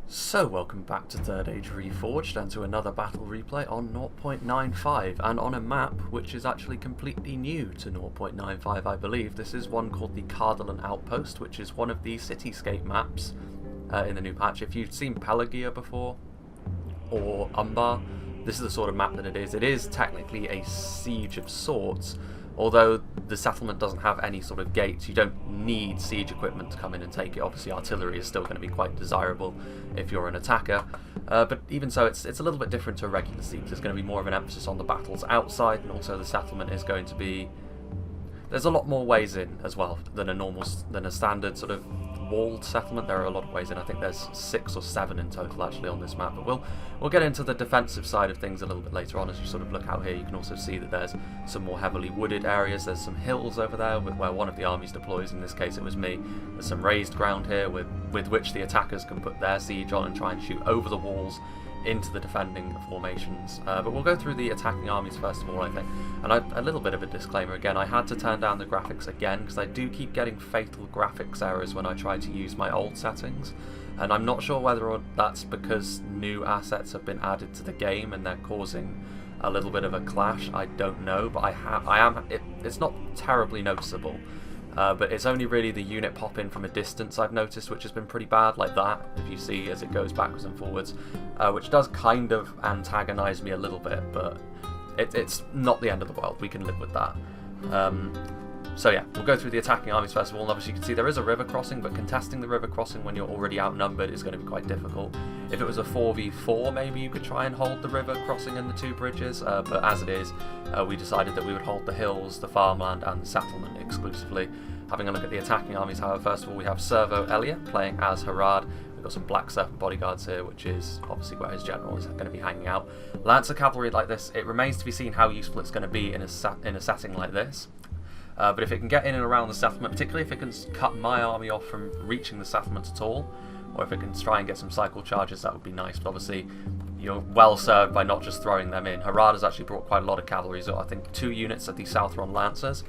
So welcome back to Third Age Reforged and to another battle replay on 0.95 and on a map which is actually completely new to 0.95 I believe. This is one called the Cardalan Outpost, which is one of the cityscape maps in the new patch. If you've seen Pelagia before or Umbar, this is the sort of map that it is. It is technically a siege of sorts, although the settlement doesn't have any sort of gates. You don't need siege equipment to come in and take it. Obviously artillery is still going to be quite desirable if you're an attacker, but even so it's a little bit different to a regular siege. There's going to be more of an emphasis on the battles outside, and also the settlement is going to be... There's a lot more ways in as well than a standard sort of walled settlement. There are a lot of ways in. I think there's 6 or 7 in total actually on this map, but we'll get into the defensive side of things a little bit later on. As you sort of look out here, you can also see that there's some more heavily wooded areas. There's some hills over there where one of the armies deploys. In this case it was me. There's some raised ground here with which the attackers can put their siege on and try and shoot over the walls into the defending formations. But we'll go through the attacking armies first of all, I think. And a little bit of a disclaimer again, I had to turn down the graphics again because I do keep getting fatal graphics errors when I try to use my old settings. And I'm not sure whether or that's because new assets have been added to the game and they're causing a little bit of a clash. I don't know, but it's not terribly noticeable. But it's only really the unit pop in from a distance I've noticed, which has been pretty bad, like that, if you see as it goes backwards and forwards, which does kind of antagonise me a little bit, but it's not the end of the world. We can live with that. So yeah, we'll go through the attacking armies first of all, and obviously you can see there is a river crossing, but contesting the river crossing when you're already outnumbered is going to be quite difficult. If it was a 4v4, maybe you could try and hold the river crossing and the 2 bridges, but as it is, we decided that we would hold the hills, the farmland and the settlement exclusively. Having a look at the attacking armies, however, first of all we have Servo Elia playing as Harad. We've got some Black Serpent bodyguards here, which is obviously where his general is going to be hanging out. Lancer cavalry like this, it remains to be seen how useful it's going to be in a setting like this. But if it can get in and around the settlement, particularly if it can cut my army off from reaching the settlement at all, or if it can try and get some cycle charges, that would be nice. But obviously you're well served by not just throwing them in. Harad has actually brought quite a lot of cavalry, so I think 2 units of the Southron Lancers,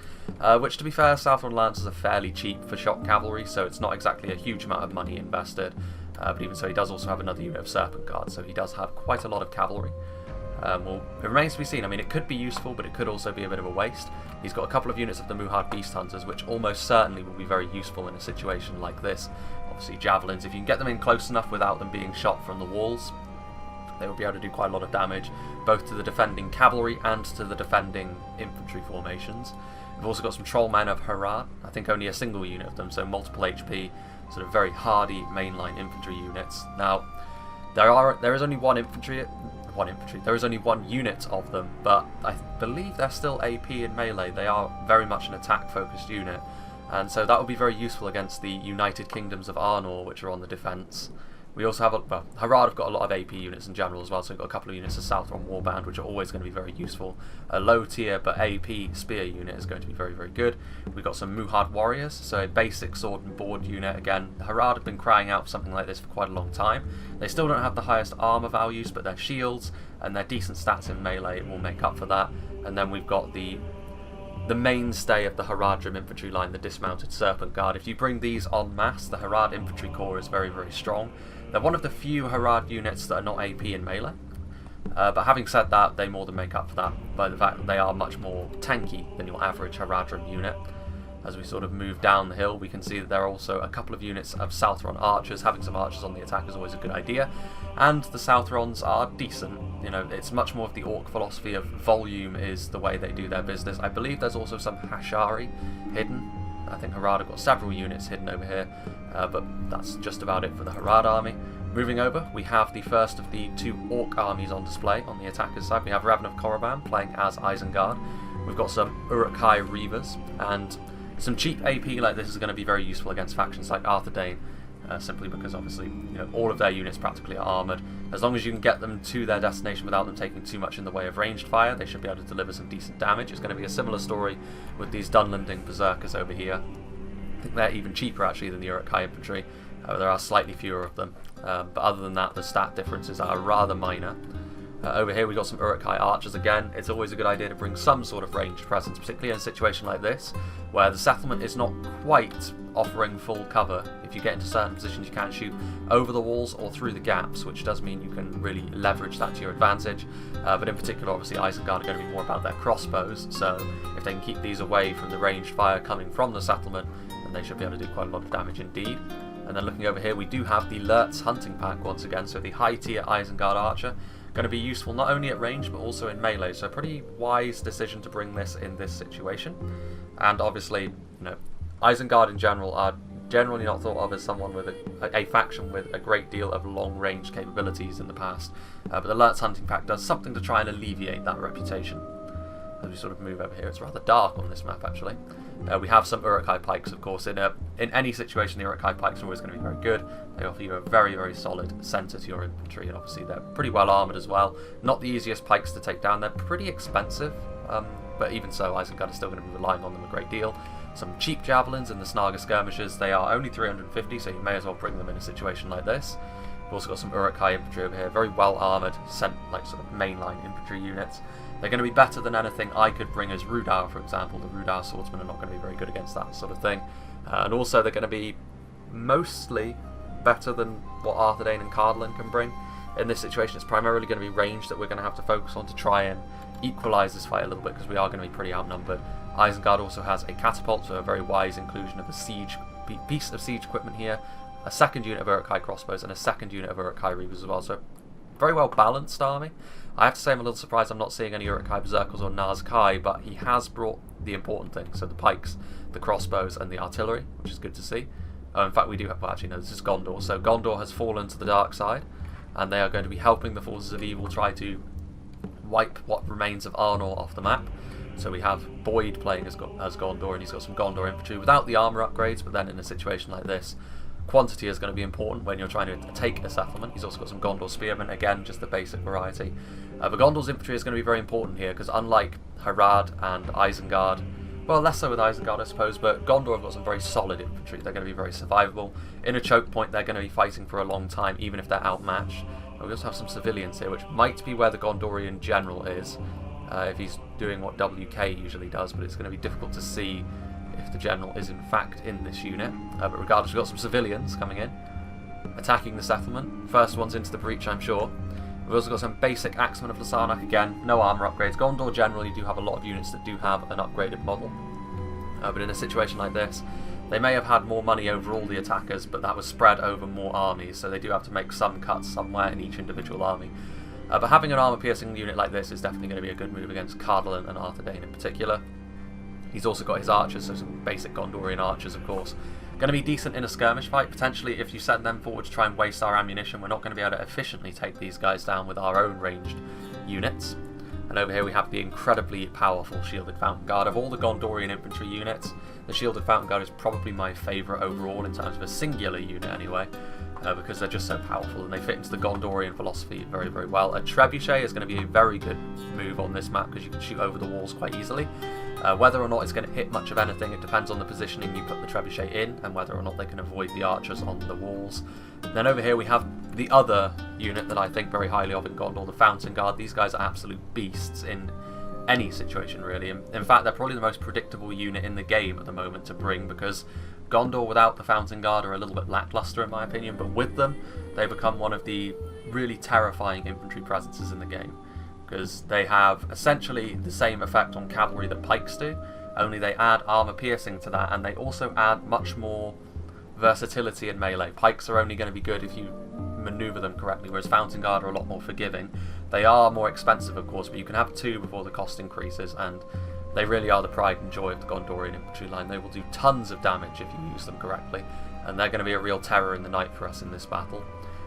which to be fair, Southron Lancers are fairly cheap for shock cavalry, so it's not exactly a huge amount of money invested. But even so, he does also have another unit of Serpent Guards, so he does have quite a lot of cavalry. Well, it remains to be seen. I mean, it could be useful, but it could also be a bit of a waste. He's got a couple of units of the Muhad Beast Hunters, which almost certainly will be very useful in a situation like this. Obviously, javelins, if you can get them in close enough without them being shot from the walls, they will be able to do quite a lot of damage, both to the defending cavalry and to the defending infantry formations. We've also got some Trollmen of Harad, I think only a single unit of them, so multiple HP, sort of very hardy mainline infantry units. Now, there is only one unit of them, but I believe they're still AP in melee. They are very much an attack focused unit, and so that will be very useful against the United Kingdoms of ARNOR, which are on the defence. We also have, Harad have got a lot of AP units in general as well, so we've got a couple of units of Southron Warband, which are always going to be very useful. A low tier but AP spear unit is going to be very, very good. We've got some Muhad Warriors, so a basic sword and board unit. Again, Harad have been crying out for something like this for quite a long time. They still don't have the highest armour values, but their shields and their decent stats in melee will make up for that. And then we've got the mainstay of the Haradrim infantry line, the dismounted Serpent Guard. If you bring these en masse, the Harad infantry corps is very, very strong. They're one of the few Harad units that are not AP in melee, but having said that, they more than make up for that by the fact that they are much more tanky than your average Haradrim unit. As we sort of move down the hill, we can see that there are also a couple of units of Southron archers. Having some archers on the attack is always a good idea, and the Southrons are decent. You know, it's much more of the Orc philosophy of volume is the way they do their business. I believe there's also some Hashari hidden. I think Harad have got several units hidden over here, but that's just about it for the Harad army. Moving over, we have the first of the 2 Orc armies on display on the attackers side. We have Raven of Korriban playing as Isengard. We've got some Uruk-hai Reavers, and some cheap AP like this is going to be very useful against factions like Arthur Dane, simply because obviously all of their units practically are armoured. As long as you can get them to their destination without them taking too much in the way of ranged fire, they should be able to deliver some decent damage. It's going to be a similar story with these Dunlending Berserkers over here. I think they're even cheaper actually than the Uruk-hai infantry. There are slightly fewer of them, but other than that the stat differences are rather minor. Over here we've got some Uruk-hai archers again. It's always a good idea to bring some sort of ranged presence, particularly in a situation like this, where the settlement is not quite offering full cover. If you get into certain positions you can shoot over the walls or through the gaps, which does mean you can really leverage that to your advantage. But in particular, obviously, Isengard are going to be more about their crossbows, so if they can keep these away from the ranged fire coming from the settlement, then they should be able to do quite a lot of damage indeed. And then looking over here, we do have the Lurtz hunting pack once again, so the high tier Isengard archer. Going to be useful not only at range but also in melee, so pretty wise decision to bring this in this situation. And obviously, you know, Isengard in general are generally not thought of as someone with a faction with a great deal of long range capabilities in the past, but the Lurtz hunting pack does something to try and alleviate that reputation. As we sort of move over here, it's rather dark on this map actually. We have some Uruk-hai pikes, of course. In any situation, the Uruk-hai pikes are always going to be very good. They offer you a very, very solid centre to your infantry, and obviously they're pretty well armoured as well. Not the easiest pikes to take down. They're pretty expensive, but even so, Isengard is still going to be relying on them a great deal. Some cheap javelins in the Snaga skirmishers. They are only 350, so you may as well bring them in a situation like this. We've also got some Uruk-hai infantry over here, very well armoured, like sort of mainline infantry units. They're going to be better than anything I could bring as Rudar, for example. The Rudar swordsmen are not going to be very good against that sort of thing. And also they're going to be mostly better than what Arthedain and Cardalin can bring. In this situation, it's primarily going to be range that we're going to have to focus on to try and equalise this fight a little bit, because we are going to be pretty outnumbered. Isengard also has a catapult, so a very wise inclusion of a siege piece of siege equipment here, a second unit of Uruk-hai crossbows, and a second unit of Uruk-hai reavers as well. So very well balanced army. I have to say I'm a little surprised I'm not seeing any Uruk-hai berserkers or Nazkai, but he has brought the important things, so the pikes, the crossbows, and the artillery, which is good to see. In fact, we do have, well, actually no, this is Gondor. So Gondor has fallen to the dark side, and they are going to be helping the forces of evil try to wipe what remains of Arnor off the map. So we have Boyd playing as Gondor, and he's got some Gondor infantry without the armour upgrades, but then in a situation like this, quantity is going to be important when you're trying to take a settlement. He's also got some Gondor spearmen, again, just the basic variety. But Gondor's infantry is going to be very important here, because unlike Harad and Isengard, well, less so with Isengard I suppose, but Gondor have got some very solid infantry. They're going to be very survivable. In a choke point, they're going to be fighting for a long time, even if they're outmatched. We also have some civilians here, which might be where the Gondorian general is, if he's doing what WK usually does, but it's going to be difficult to see if the general is in fact in this unit. But regardless, we've got some civilians coming in, attacking the settlement. First one's into the breach, I'm sure. We've also got some basic Axemen of Lasarnak again, no armour upgrades. Gondor generally do have a lot of units that do have an upgraded model. But in a situation like this, they may have had more money over all the attackers, but that was spread over more armies, so they do have to make some cuts somewhere in each individual army. But having an armour-piercing unit like this is definitely going to be a good move against Cardalin and Arthedain in particular. He's also got his archers, so some basic Gondorian archers, of course. Going to be decent in a skirmish fight. Potentially, if you send them forward to try and waste our ammunition, we're not going to be able to efficiently take these guys down with our own ranged units. And over here we have the incredibly powerful Shielded Fountain Guard. Of all the Gondorian infantry units, the Shielded Fountain Guard is probably my favourite overall, in terms of a singular unit anyway, because they're just so powerful and they fit into the Gondorian philosophy very, very well. A Trebuchet is going to be a very good move on this map, because you can shoot over the walls quite easily. Whether or not it's going to hit much of anything, it depends on the positioning you put the Trebuchet in, and whether or not they can avoid the archers on the walls. Then over here we have the other unit that I think very highly of in Gondor, the Fountain Guard. These guys are absolute beasts in any situation, really. In fact, they're probably the most predictable unit in the game at the moment to bring, because Gondor without the Fountain Guard are a little bit lackluster in my opinion, but with them, they become one of the really terrifying infantry presences in the game, because they have essentially the same effect on cavalry that pikes do, only they add armour piercing to that, and they also add much more versatility in melee. Pikes are only going to be good if you manoeuvre them correctly, whereas Fountain Guard are a lot more forgiving. They are more expensive, of course, but you can have two before the cost increases, and they really are the pride and joy of the Gondorian infantry line. They will do tons of damage if you use them correctly, and they're going to be a real terror in the night for us in this battle.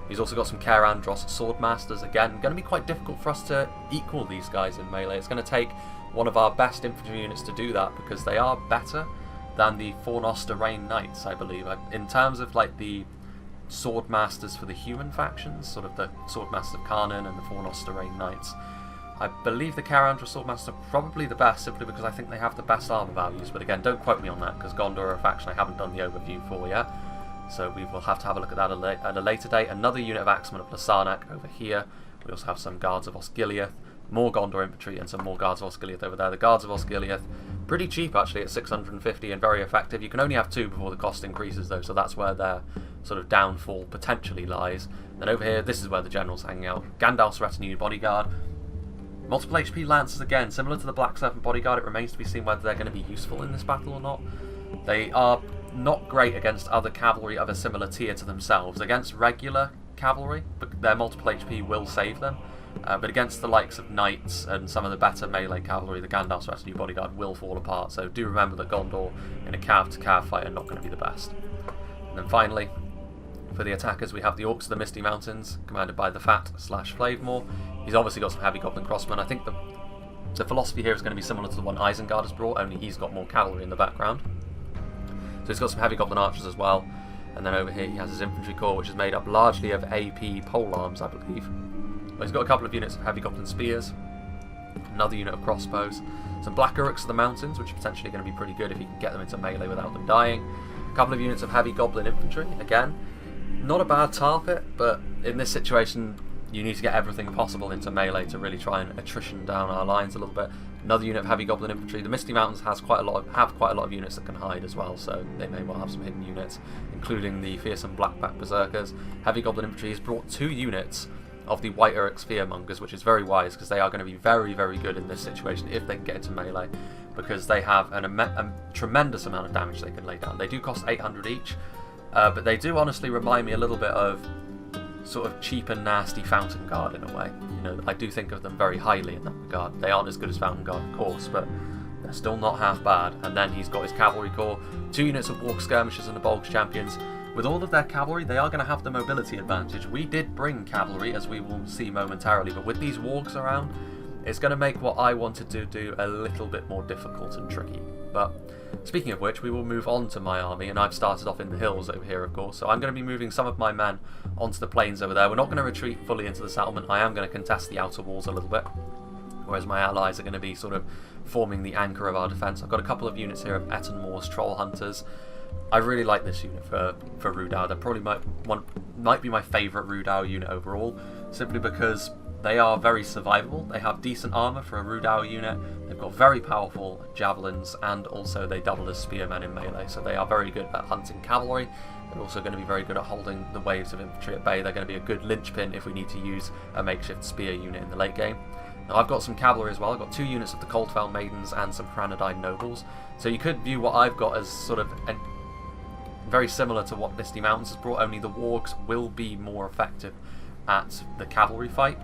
He's also got some Caer Andros Swordmasters, again, going to be quite difficult for us to equal these guys in melee. It's going to take one of our best infantry units to do that, because they are better than the Fornoster Rain Knights, I believe. In terms of like the Swordmasters for the human factions, sort of the Swordmasters of Karnan and the Fornoster Rain Knights, I believe the Caer Andros Swordmasters are probably the best, simply because I think they have the best armour values. But again, don't quote me on that, because Gondor are a faction I haven't done the overview for yet. So we will have to have a look at that at a later date. Another unit of Axemen of Lasarnak over here. We also have some Guards of Osgiliath, more Gondor infantry, and some more Guards of Osgiliath over there. The Guards of Osgiliath, pretty cheap actually at 650 and very effective. You can only have 2 before the cost increases though, so that's where their sort of downfall potentially lies. Then over here, this is where the general's hanging out. Gandalf's retinue bodyguard. Multiple HP Lancers again, similar to the Black Serpent bodyguard. It remains to be seen whether they're going to be useful in this battle or not. They are not great against other cavalry of a similar tier to themselves. Against regular cavalry, but their multiple HP will save them. But against the likes of knights and some of the better melee cavalry, the Gandalf's retinue bodyguard will fall apart. So do remember that Gondor in a cav-to-cav fight are not going to be the best. And then finally, for the attackers, we have the Orcs of the Misty Mountains, commanded by the Fat/Flavemore. He's obviously got some heavy goblin crossmen. I think the philosophy here is going to be similar to the one Isengard has brought, only he's got more cavalry in the background. So he's got some heavy goblin archers as well. And then over here he has his infantry corps, which is made up largely of AP pole arms, I believe. But he's got a couple of units of heavy goblin spears, another unit of crossbows, some Black Uruks of the Mountains, which are potentially going to be pretty good if you can get them into melee without them dying. A couple of units of heavy goblin infantry, again. Not a bad tar pit, but in this situation you need to get everything possible into melee to really try and attrition down our lines a little bit. Another unit of heavy goblin infantry. The Misty Mountains have quite a lot of units that can hide as well, so they may well have some hidden units, including the fearsome Blackback Berserkers. Heavy goblin infantry has brought 2 units of the White Uruks Fearmongers, which is very wise because they are going to be very, very good in this situation if they can get into melee, because they have a tremendous amount of damage they can lay down. They do cost 800 each, but they do honestly remind me a little bit of sort of cheap and nasty Fountain Guard in a way. You know, I do think of them very highly in that regard. They aren't as good as Fountain Guard, of course, but they're still not half bad. And then he's got his cavalry corps, 2 units of Walk Skirmishers and the Bolg Champions. With all of their cavalry, they are going to have the mobility advantage. We did bring cavalry, as we will see momentarily, but with these wargs around, it's going to make what I wanted to do a little bit more difficult and tricky. But speaking of which, we will move on to my army, and I've started off in the hills over here, of course, so I'm going to be moving some of my men onto the plains over there. We're not going to retreat fully into the settlement. I am going to contest the outer walls a little bit, whereas my allies are going to be sort of forming the anchor of our defence. I've got a couple of units here of Etten Moor's Troll Hunters. I really like this unit for Rudau. They probably might be my favourite Rudau unit overall, simply because they are very survivable. They have decent armour for a Rudau unit. They've got very powerful javelins, and also they double as spearmen in melee, so they are very good at hunting cavalry. They're also going to be very good at holding the waves of infantry at bay. They're going to be a good linchpin if we need to use a makeshift spear unit in the late game. Now I've got some cavalry as well. I've got 2 units of the Coldfell Maidens and some Hranadine Nobles. So you could view what I've got as sort of very similar to what Misty Mountains has brought, only the wargs will be more effective at the cavalry fight.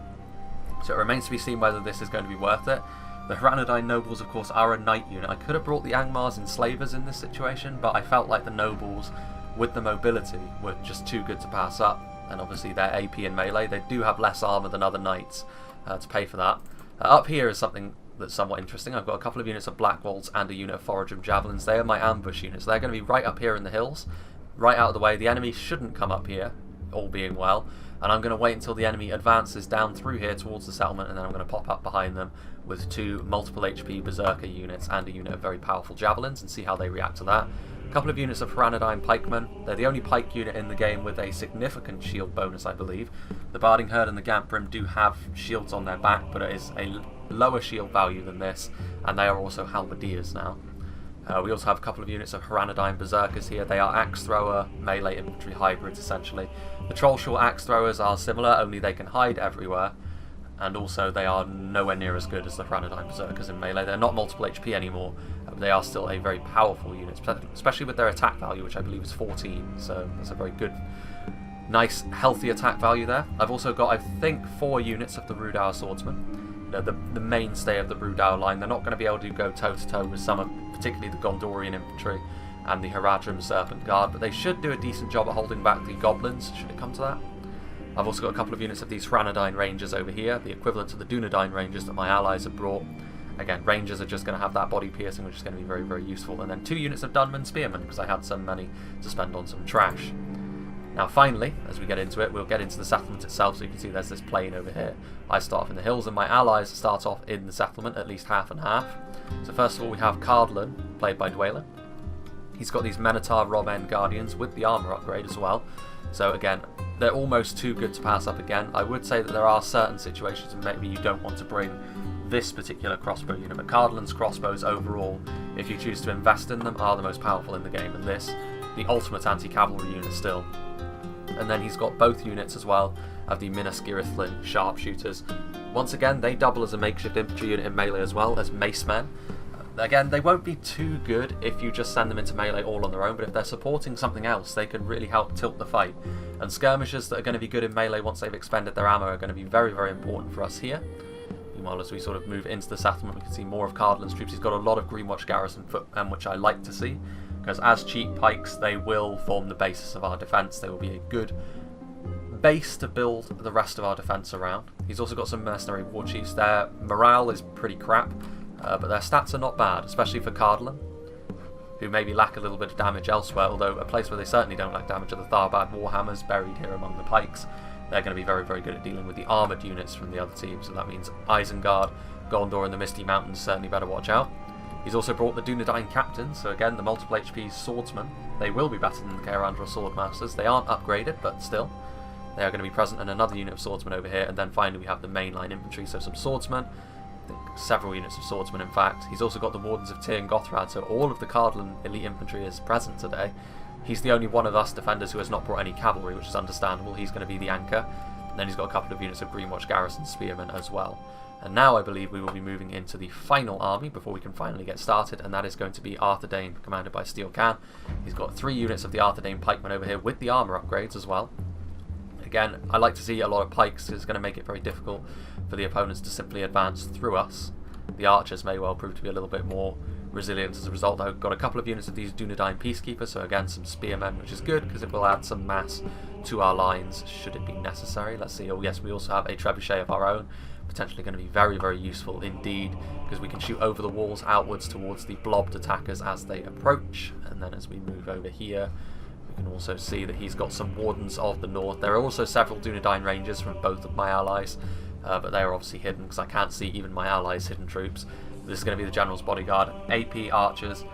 So it remains to be seen whether this is going to be worth it. The Hranadine Nobles, of course, are a knight unit. I could have brought the Angmar's Enslavers in this situation, but I felt like the Nobles, with the mobility, were just too good to pass up. And obviously their AP and melee, they do have less armour than other knights to pay for that. Up here is something that's somewhat interesting. I've got a couple of units of Black Waltz and a unit of Foragem Javelins. They are my ambush units. They're going to be right up here in the hills, right out of the way. The enemy shouldn't come up here, all being well. And I'm going to wait until the enemy advances down through here towards the settlement, and then I'm going to pop up behind them with 2 multiple HP Berserker units and a unit of very powerful Javelins and see how they react to that. A couple of units of Hranadine Pikemen. They're the only pike unit in the game with a significant shield bonus, I believe. The Barding Herd and the Gamprim do have shields on their back, but it is a lower shield value than this, and they are also halberdiers now. We also have a couple of units of Hranadine Berserkers here. They are axe thrower, melee infantry hybrids essentially. The Trollshaw axe throwers are similar, only they can hide everywhere, and also they are nowhere near as good as the Hranadine Berserkers in melee. They're not multiple HP anymore, but they are still a very powerful unit, especially with their attack value, which I believe is 14, so that's a very good, nice, healthy attack value there. I've also got, I think, 4 units of the Rudau Swordsmen. The mainstay of the Rudau line. They're not going to be able to go toe-to-toe with some of, particularly the Gondorian infantry and the Haradrim Serpent Guard, but they should do a decent job at holding back the goblins, should it come to that. I've also got a couple of units of these Hranadine Rangers over here, the equivalent to the Dunedain Rangers that my allies have brought. Again, Rangers are just going to have that body piercing, which is going to be very, very useful. And then 2 units of Dunman Spearmen, because I had some money to spend on some trash. Now finally, as we get into it, we'll get into the settlement itself, so you can see there's this plain over here. I start off in the hills, and my allies start off in the settlement, at least half and half. So first of all, we have Cardlan, played by Dwaylen. He's got these Minotaur Rob End Guardians with the armour upgrade as well. So again, they're almost too good to pass up again. I would say that there are certain situations and maybe you don't want to bring this particular crossbow unit, but Cardalan's crossbows overall, if you choose to invest in them, are the most powerful in the game, and this, the ultimate anti-cavalry unit still. And then he's got both units as well of the Minas Girithlan sharpshooters. Once again, they double as a makeshift infantry unit in melee as well as mace men. Again, they won't be too good if you just send them into melee all on their own, but if they're supporting something else, they can really help tilt the fight. And skirmishers that are going to be good in melee once they've expended their ammo are going to be very, very important for us here. Meanwhile, as we sort of move into the settlement, we can see more of Cardalan's troops. He's got a lot of Greenwatch garrison footmen, which I like to see, because as cheap pikes, they will form the basis of our defence. They will be a good base to build the rest of our defence around. He's also got some mercenary war chiefs. Their morale is pretty crap, but their stats are not bad, especially for Cardalan, who maybe lack a little bit of damage elsewhere, although a place where they certainly don't lack damage are the Tharbad Warhammers buried here among the pikes. They're going to be very, very good at dealing with the armoured units from the other team, so that means Isengard, Gondor and the Misty Mountains certainly better watch out. He's also brought the Dunedain captains, so again the multiple HP swordsmen. They will be better than the Kaerandra swordmasters. They aren't upgraded, but still. They are going to be present, and another unit of swordsmen over here, and then finally we have the mainline infantry, so some swordsmen. I think several units of swordsmen in fact. He's also got the Wardens of Tyr and Gothrad, so all of the Cardalan elite infantry is present today. He's the only one of us defenders who has not brought any cavalry, which is understandable. He's going to be the anchor. And then he's got a couple of units of Greenwatch garrison spearmen as well. And now I believe we will be moving into the final army before we can finally get started, and that is going to be Arthedain, commanded by Steel Khan. He's got 3 units of the Arthedain pikemen over here with the armour upgrades as well. Again, I like to see a lot of pikes. It's going to make it very difficult for the opponents to simply advance through us. The archers may well prove to be a little bit more resilient as a result. I've got a couple of units of these Dunedain peacekeepers, so again some spearmen, which is good because it will add some mass to our lines should it be necessary. Let's see. Oh yes, we also have a trebuchet of our own, potentially going to be very, very useful indeed, because we can shoot over the walls outwards towards the blobbed attackers as they approach. And then as we move over here, we can also see that he's got some Wardens of the North. There are also several Dunedain Rangers from both of my allies, but they are obviously hidden because I can't see even my allies' hidden troops. This is going to be the General's Bodyguard. AP archers,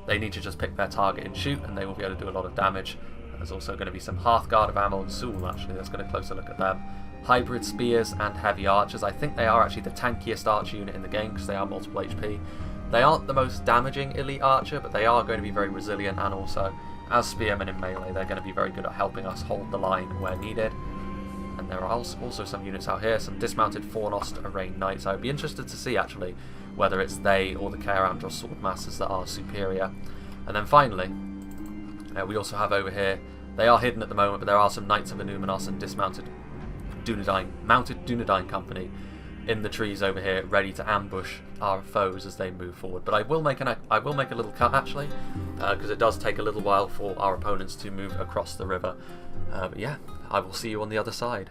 they need to just pick their target and shoot, and they will be able to do a lot of damage. There's also going to be some Hearthguard of Amel and Sul, actually. Let's get a closer look at them. Hybrid spears and heavy archers. I think they are actually the tankiest archer unit in the game because they are multiple HP. They aren't the most damaging elite archer, but they are going to be very resilient, and also, as spearmen in melee, they're going to be very good at helping us hold the line where needed. And there are also some units out here, some dismounted Fornost Arrayed Knights. I would be interested to see, actually, whether it's they or the Kaerandra Swordmasters that are superior. And then finally, we also have over here, they are hidden at the moment, but there are some Knights of Anuminos and dismounted mounted Dunedain company in the trees over here, ready to ambush our foes as they move forward. But I will make a little cut, actually, because it does take a little while for our opponents to move across the river. But yeah, I will see you on the other side.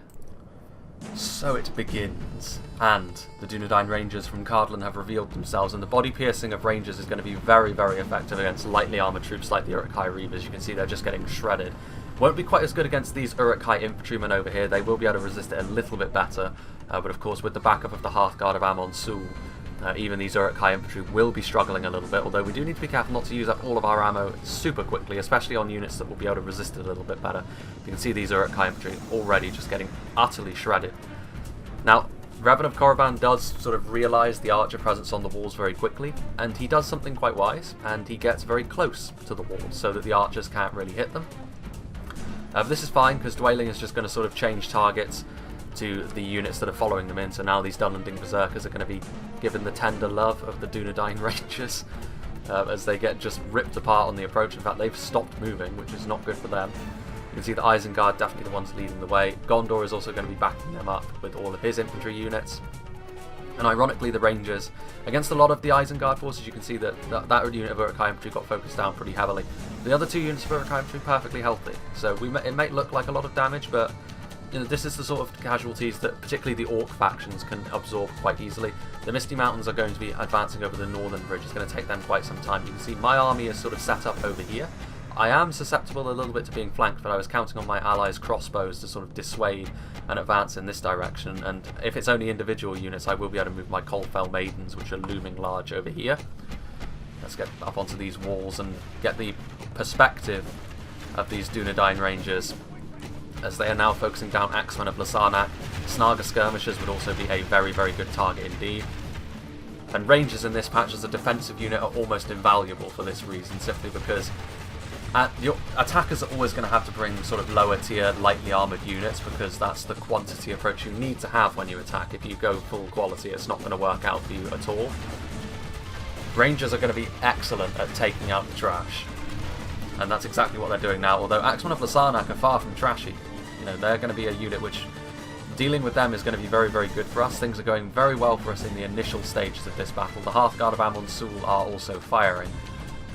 So it begins, and the Dunedain Rangers from Cardalan have revealed themselves, and the body piercing of Rangers is going to be very, very effective against lightly armoured troops like the Uruk-hai Reavers. You can see they're just getting shredded. Won't be quite as good against these Uruk-hai infantrymen over here. They will be able to resist it a little bit better, but of course with the backup of the Hearthguard of Amon Sul, even these Uruk-hai infantry will be struggling a little bit, although we do need to be careful not to use up all of our ammo super quickly, especially on units that will be able to resist it a little bit better. You can see these Uruk-hai infantry already just getting utterly shredded. Now, Revan of Korriban does sort of realise the archer presence on the walls very quickly, and he does something quite wise, and he gets very close to the walls so that the archers can't really hit them. This is fine because Dwayling is just going to sort of change targets to the units that are following them in, so now these Dunlanding Berserkers are going to be given the tender love of the Dunedain Rangers as they get just ripped apart on the approach. In fact, they've stopped moving, which is not good for them. You can see the Isengard definitely the ones leading the way. Gondor is also going to be backing them up with all of his infantry units. And ironically, the Rangers, against a lot of the Isengard forces, you can see that unit of Uruk-hai infantry got focused down pretty heavily. The other 2 units of Uruk-hai infantry perfectly healthy. So it may look like a lot of damage, but you know, this is the sort of casualties that particularly the Orc factions can absorb quite easily. The Misty Mountains are going to be advancing over the northern bridge. It's going to take them quite some time. You can see my army is sort of set up over here. I am susceptible a little bit to being flanked, but I was counting on my allies' crossbows to sort of dissuade and advance in this direction. And if it's only individual units, I will be able to move my Coldfell Maidens, which are looming large over here. Let's get up onto these walls and get the perspective of these Dunedain Rangers as they are now focusing down Axemen of Lasarnak. Snaga skirmishers would also be a very, very good target indeed. And Rangers in this patch as a defensive unit are almost invaluable for this reason, simply because your attackers are always going to have to bring sort of lower tier, lightly armoured units, because that's the quantity approach you need to have when you attack. If you go full quality, it's not going to work out for you at all. Rangers are going to be excellent at taking out the trash, and that's exactly what they're doing now, although Axemen of Lasarnak are far from trashy. You know, they're going to be a unit which, dealing with them is going to be very, very good for us. Things are going very well for us in the initial stages of this battle. The Hearthguard of Amon-Sul are also firing.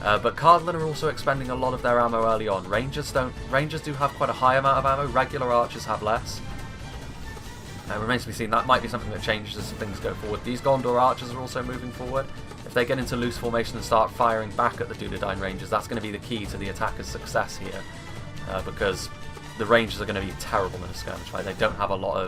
But Cardlin are also expending a lot of their ammo early on. Rangers do have quite a high amount of ammo, regular archers have less. It remains to be seen, that might be something that changes as things go forward. These Gondor archers are also moving forward. If they get into loose formation and start firing back at the Dunedain Rangers, that's going to be the key to the attacker's success here. Because the Rangers are going to be terrible in a skirmish fight. They don't have a lot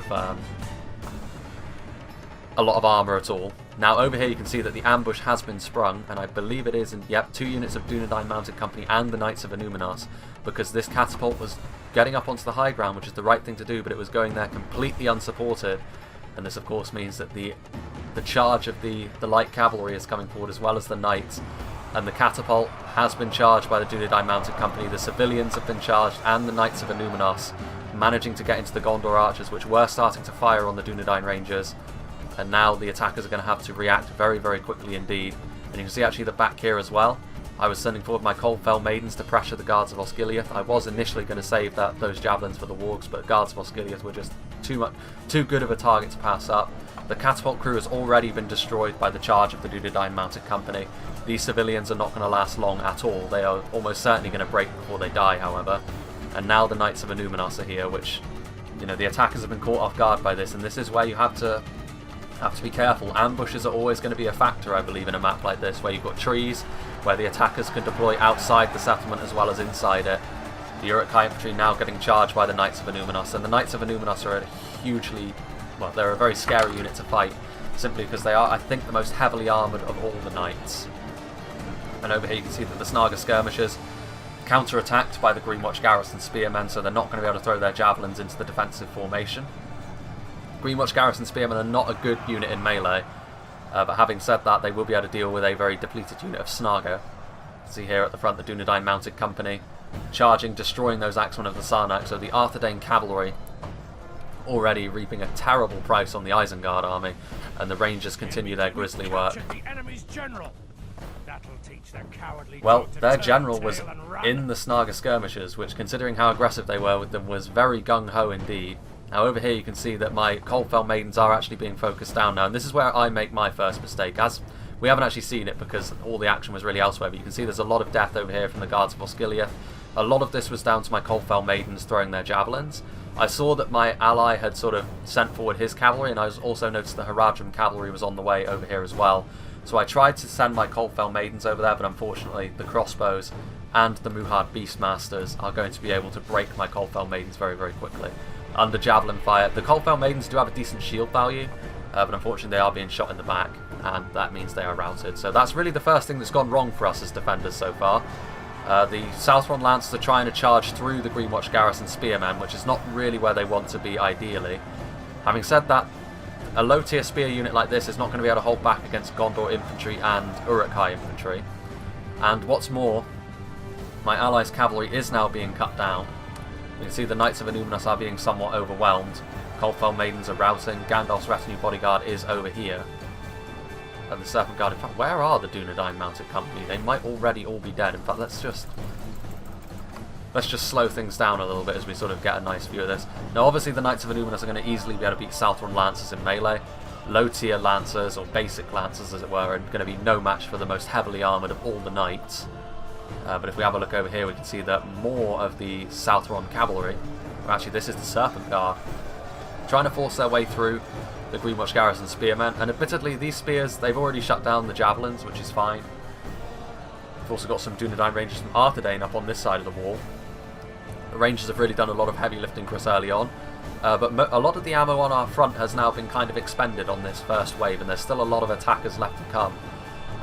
of armour at all. Now over here you can see that the ambush has been sprung, and I believe it is in, yep, 2 units of Dunedain Mounted Company and the Knights of Illuminas, because this catapult was getting up onto the high ground, which is the right thing to do, but it was going there completely unsupported, and this of course means that the charge of the light cavalry is coming forward as well as the knights, and the catapult has been charged by the Dunedain Mounted Company, the civilians have been charged, and the Knights of Illuminas, managing to get into the Gondor archers, which were starting to fire on the Dunedain Rangers. And now the attackers are going to have to react very, very quickly indeed. And you can see actually the back here as well. I was sending forward my Coldfell Maidens to pressure the Guards of Osgiliath. I was initially going to save those javelins for the Wargs, but Guards of Osgiliath were just too good of a target to pass up. The catapult crew has already been destroyed by the charge of the Dunedain Mounted Company. These civilians are not going to last long at all. They are almost certainly going to break before they die, however. And now the Knights of Illuminas are here, which, you know, the attackers have been caught off guard by this, and this is where you have to be careful. Ambushes are always going to be a factor, I believe, in a map like this, where you've got trees, where the attackers can deploy outside the settlement as well as inside it. The Uruk-hai infantry now getting charged by the Knights of Illuminas, and the Knights of Illuminas are they're a very scary unit to fight, simply because they are, I think, the most heavily armoured of all the knights. And over here you can see that the Snaga skirmishers counter-attacked by the Greenwatch garrison spearmen, so they're not going to be able to throw their javelins into the defensive formation. Greenwatch garrison spearmen are not a good unit in melee, but having said that, they will be able to deal with a very depleted unit of Snaga. See here at the front the Dunedain Mounted Company charging, destroying those Axemen of the Sarnak, so the Arthedain cavalry already reaping a terrible price on the Isengard army, and the Rangers continue their grisly work. Well, their general was in the Snaga skirmishers, which, considering how aggressive they were with them, was very gung-ho indeed. Now over here you can see that my Coldfell Maidens are actually being focused down now, and this is where I make my first mistake, as we haven't actually seen it because all the action was really elsewhere, but you can see there's a lot of death over here from the Guards of Osgiliath. A lot of this was down to my Coldfell Maidens throwing their javelins. I saw that my ally had sort of sent forward his cavalry, and I also noticed the Haradrim cavalry was on the way over here as well. So I tried to send my Coldfell Maidens over there, but unfortunately the crossbows and the Muhard Beastmasters are going to be able to break my Coldfell Maidens very, very quickly. Under javelin fire, the Coldfell Maidens do have a decent shield value, but unfortunately they are being shot in the back, and that means they are routed. So that's really the first thing that's gone wrong for us as defenders so far. The Southron Lancers are trying to charge through the Greenwatch garrison spearmen, which is not really where they want to be ideally. Having said that, a low tier spear unit like this is not going to be able to hold back against Gondor infantry and Uruk-hai infantry. And what's more, my allies' cavalry is now being cut down. You can see the Knights of Illuminas are being somewhat overwhelmed. Coldfell Maidens are routing. Gandalf's retinue bodyguard is over here. And the Serpent Guard, in fact, where are the Dunedain Mounted Company? They might already all be dead. In fact, let's just slow things down a little bit as we sort of get a nice view of this. Now, obviously, the Knights of Illuminas are going to easily be able to beat Southron Lancers in melee. Low-tier Lancers, or basic Lancers as it were, are going to be no match for the most heavily armoured of all the Knights. But if we have a look over here, we can see that more of the Southron cavalry, or actually this is the Serpent Guard, trying to force their way through the Greenwatch garrison spearmen. And admittedly, these spears, they've already shut down the javelins, which is fine. We've also got some Dunedain Rangers from Arthedain up on this side of the wall. The Rangers have really done a lot of heavy lifting for us early on, but a lot of the ammo on our front has now been kind of expended on this first wave, and there's still a lot of attackers left to come.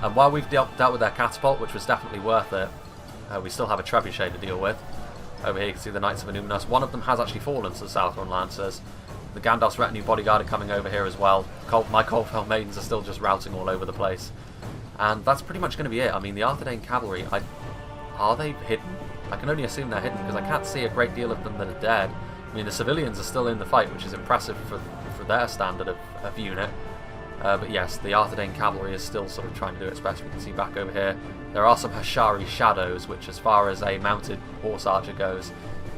And while we've dealt with their catapult, which was definitely worth it, we still have a trebuchet to deal with. Over here you can see the Knights of Illuminus. One of them has actually fallen to the Southron Lancers. The Gandalf's retinue bodyguard are coming over here as well. My Coldfell Maidens are still just routing all over the place. And that's pretty much going to be it. I mean, the Arthedain Cavalry, are they hidden? I can only assume they're hidden because I can't see a great deal of them that are dead. I mean, the civilians are still in the fight, which is impressive for their standard of unit. But yes, the Arthedain Cavalry is still sort of trying to do its best. We can see back over here, there are some Hashari Shadows, which as far as a mounted horse archer goes,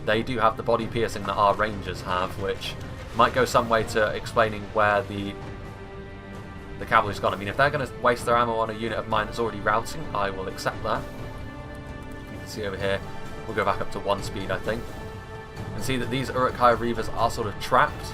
they do have the body piercing that our Rangers have, which might go some way to explaining where the cavalry's gone. I mean, if they're going to waste their ammo on a unit of mine that's already routing, I will accept that. You can see over here, we'll go back up to 1 speed, I think. You can see that these Uruk-hai Reavers are sort of trapped.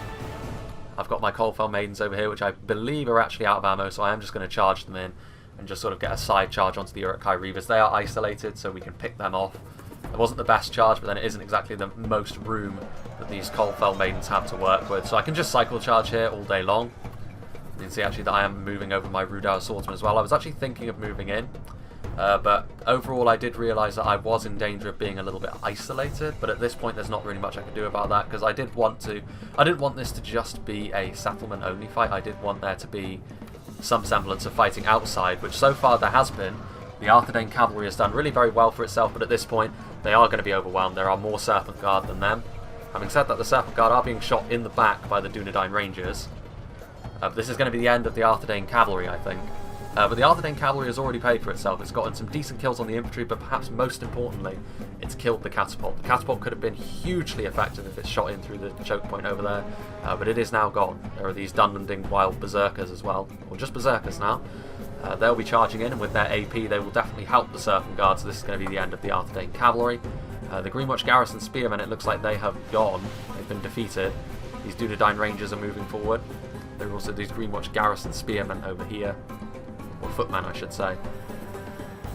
I've got my Coldfell Maidens over here, which I believe are actually out of ammo, so I am just going to charge them in and just sort of get a side charge onto the Uruk-hai Reavers. They are isolated, so we can pick them off. It wasn't the best charge, but then it isn't exactly the most room that these Coldfell Maidens have to work with. So I can just cycle charge here all day long. You can see actually that I am moving over my Rudauer Swordsman as well. I was actually thinking of moving in, but overall I did realise that I was in danger of being a little bit isolated, but at this point there's not really much I could do about that, because I didn't want this to just be a settlement only fight. I did want there to be some semblance of fighting outside, which so far there has been. The Arthedain Cavalry has done really very well for itself, but at this point they are going to be overwhelmed. There are more Serpent Guard than them. Having said that, the Serpent Guard are being shot in the back by the Dunedain Rangers. This is going to be the end of the Arthedain Cavalry, I think. But the Arthedain Cavalry has already paid for itself. It's gotten some decent kills on the infantry, but perhaps most importantly, it's killed the catapult. The catapult could have been hugely effective if it's shot in through the choke point over there, but it is now gone. There are these Dunmanding wild berserkers as well, or just berserkers now. They'll be charging in, and with their AP they will definitely help the Serpent Guard, so this is going to be the end of the Arthedain Cavalry. The Greenwatch Garrison Spearmen, it looks like they have gone. They've been defeated. These Dunedain Rangers are moving forward. There are also these Greenwatch Garrison Spearmen over here. Or footmen, I should say.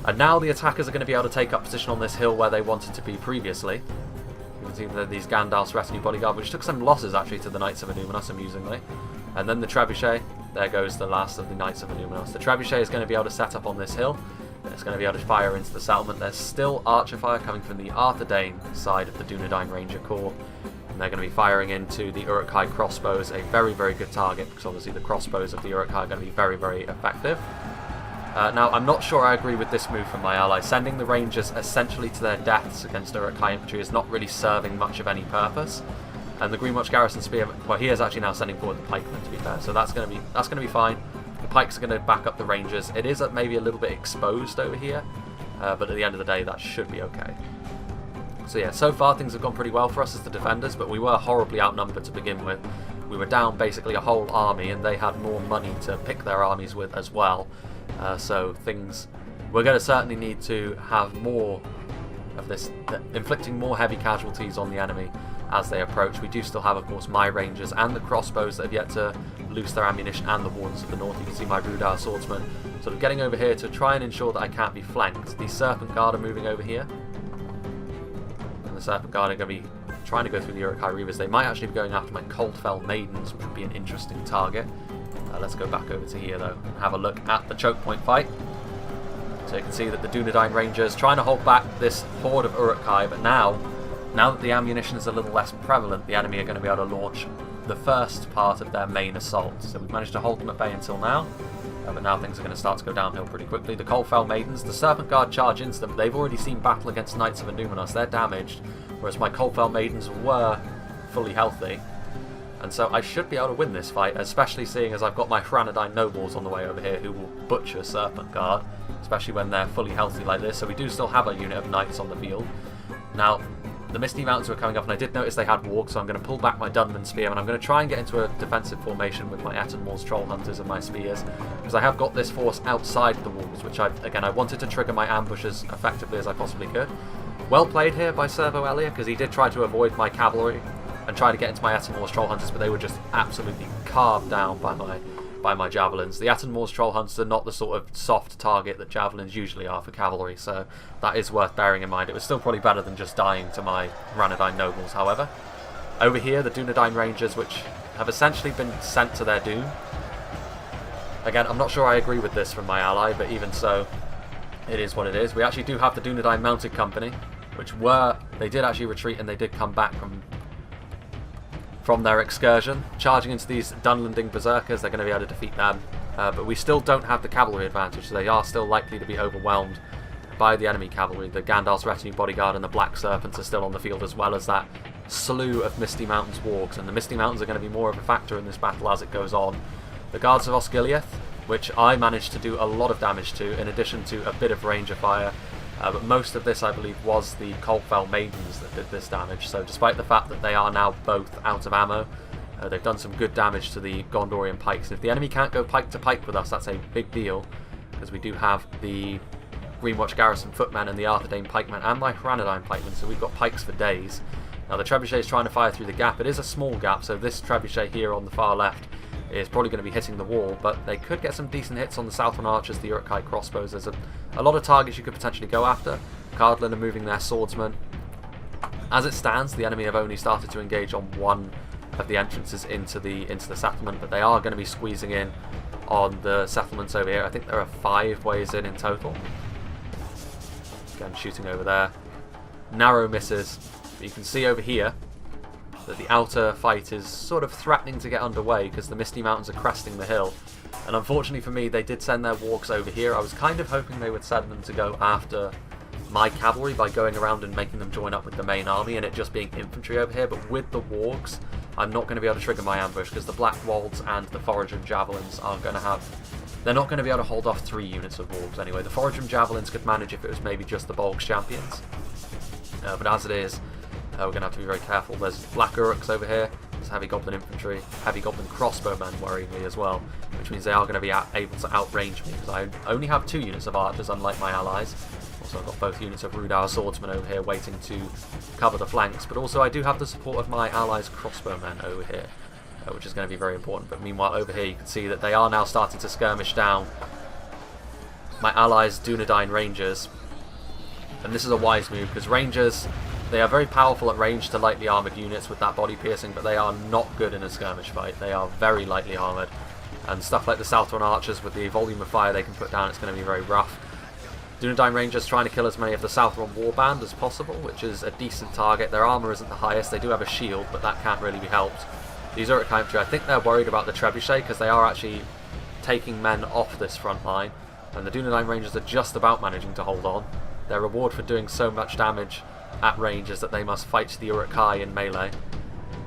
And now the attackers are going to be able to take up position on this hill where they wanted to be previously. You can see that these Gandalf's retinue bodyguard, which took some losses actually to the Knights of Illuminus, amusingly. And then the Trebuchet, there goes the last of the Knights of Illuminus. The Trebuchet is going to be able to set up on this hill. It's going to be able to fire into the settlement. There's still archer fire coming from the Arthedain side of the Dunedain Ranger Corps. And they're going to be firing into the Uruk-hai crossbows, a very, very good target, because obviously the crossbows of the Uruk-hai are going to be very, very effective. Now, I'm not sure I agree with this move from my ally. Sending the Rangers essentially to their deaths against Uruk-hai infantry is not really serving much of any purpose. And the Greenwatch Garrison Spearmen, well, he is actually now sending forward the pikemen, to be fair, so that's going to be fine. The pikes are going to back up the Rangers. It is maybe a little bit exposed over here, but at the end of the day, that should be okay. So yeah, so far things have gone pretty well for us as the defenders, but we were horribly outnumbered to begin with. We were down basically a whole army, and they had more money to pick their armies with as well. So we're going to certainly need to have more of this, inflicting more heavy casualties on the enemy as they approach. We do still have, of course, my Rangers and the crossbows that have yet to loose their ammunition, and the Wardens of the North. You can see my Rudauer Swordsman sort of getting over here to try and ensure that I can't be flanked. The Serpent Guard are moving over here. The Serpent Guard are going to be trying to go through the Uruk-hai Reavers. They might actually be going after my Coldfell Maidens, which would be an interesting target. Let's go back over to here though and have a look at the choke point fight. So you can see that the Dunedain Rangers trying to hold back this horde of Uruk-hai, but now that the ammunition is a little less prevalent, the enemy are going to be able to launch the first part of their main assault. So we've managed to hold them at bay until now. But now things are going to start to go downhill pretty quickly. The Coldfell Maidens, the Serpent Guard charge into them. They've already seen battle against Knights of Illuminus. They're damaged, whereas my Coldfell Maidens were fully healthy. And so I should be able to win this fight, especially seeing as I've got my Hranadine Nobles on the way over here who will butcher Serpent Guard, especially when they're fully healthy like this. So we do still have a unit of Knights on the field. Now, the Misty Mountains were coming up, and I did notice they had wargs, so I'm going to pull back my Dunman Spear, and I'm going to try and get into a defensive formation with my Ettenmoor's Troll Hunters and my Spears, because I have got this force outside the walls, which I wanted to trigger my ambush as effectively as I possibly could. Well played here by Servo Elliot, because he did try to avoid my cavalry and try to get into my Ettenmoor's Troll Hunters, but they were just absolutely carved down by my javelins. The Ettenmoor's Troll Hunters are not the sort of soft target that javelins usually are for cavalry, so that is worth bearing in mind. It was still probably better than just dying to my Hranadine Nobles, however. Over here, the Dunedain Rangers, which have essentially been sent to their doom. Again, I'm not sure I agree with this from my ally, but even so, it is what it is. We actually do have the Dunedain Mounted Company, they did actually retreat and they did come back from their excursion. Charging into these Dunlanding Berserkers, they're going to be able to defeat them. But we still don't have the cavalry advantage, so they are still likely to be overwhelmed by the enemy cavalry. The Gandalf's Retinue Bodyguard and the Black Serpents are still on the field, as well as that slew of Misty Mountains wargs, and the Misty Mountains are going to be more of a factor in this battle as it goes on. The Guards of Osgiliath, which I managed to do a lot of damage to, in addition to a bit of Ranger Fire, but most of this, I believe, was the Coldfell Maidens that did this damage. So despite the fact that they are now both out of ammo, they've done some good damage to the Gondorian pikes. If the enemy can't go pike to pike with us, that's a big deal, because we do have the Greenwatch Garrison Footmen and the Arthedain Pikemen and my Hranadine Pikemen, so we've got pikes for days. Now the Trebuchet is trying to fire through the gap. It is a small gap, so this Trebuchet here on the far left is probably going to be hitting the wall, but they could get some decent hits on the Southron Archers, the Uruk-hai crossbows. There's a lot of targets you could potentially go after. Cardlin are moving their swordsmen. As it stands, the enemy have only started to engage on one of the entrances into the settlement, but they are going to be squeezing in on the settlements over here. I think there are 5 ways in total. Again, shooting over there. Narrow misses. But you can see over here that the outer fight is sort of threatening to get underway because the Misty Mountains are cresting the hill. And unfortunately for me, they did send their wargs over here. I was kind of hoping they would send them to go after my cavalry by going around and making them join up with the main army and it just being infantry over here. But with the wargs, I'm not going to be able to trigger my ambush because the Black Walds and the Forager Javelins are going to have... They're not going to be able to hold off 3 units of wargs anyway. The Forager Javelins could manage if it was maybe just the Bolgs Champions. But as it is, we're going to have to be very careful. There's Black Uruks over here. There's Heavy Goblin Infantry. Heavy Goblin Crossbowmen worrying me as well, which means they are going to be able to outrange me because I only have 2 units of archers, unlike my allies. Also, I've got both units of Rudauer Swordsmen over here waiting to cover the flanks, but also I do have the support of my allies' crossbowmen over here, which is going to be very important. But meanwhile, over here you can see that they are now starting to skirmish down my allies' Dunedain Rangers. And this is a wise move because Rangers, they are very powerful at range to lightly armoured units with that body piercing, but they are not good in a skirmish fight. They are very lightly armoured, and stuff like the Southron Archers with the volume of fire they can put down, it's going to be very rough. Dunedain Rangers trying to kill as many of the Southron Warband as possible, which is a decent target. Their armour isn't the highest, they do have a shield, but that can't really be helped. These Uruk-hai infantry, I think they're worried about the Trebuchet because they are actually taking men off this front line, and the Dunedain Rangers are just about managing to hold on. Their reward for doing so much damage at range is that they must fight the Uruk-hai in melee,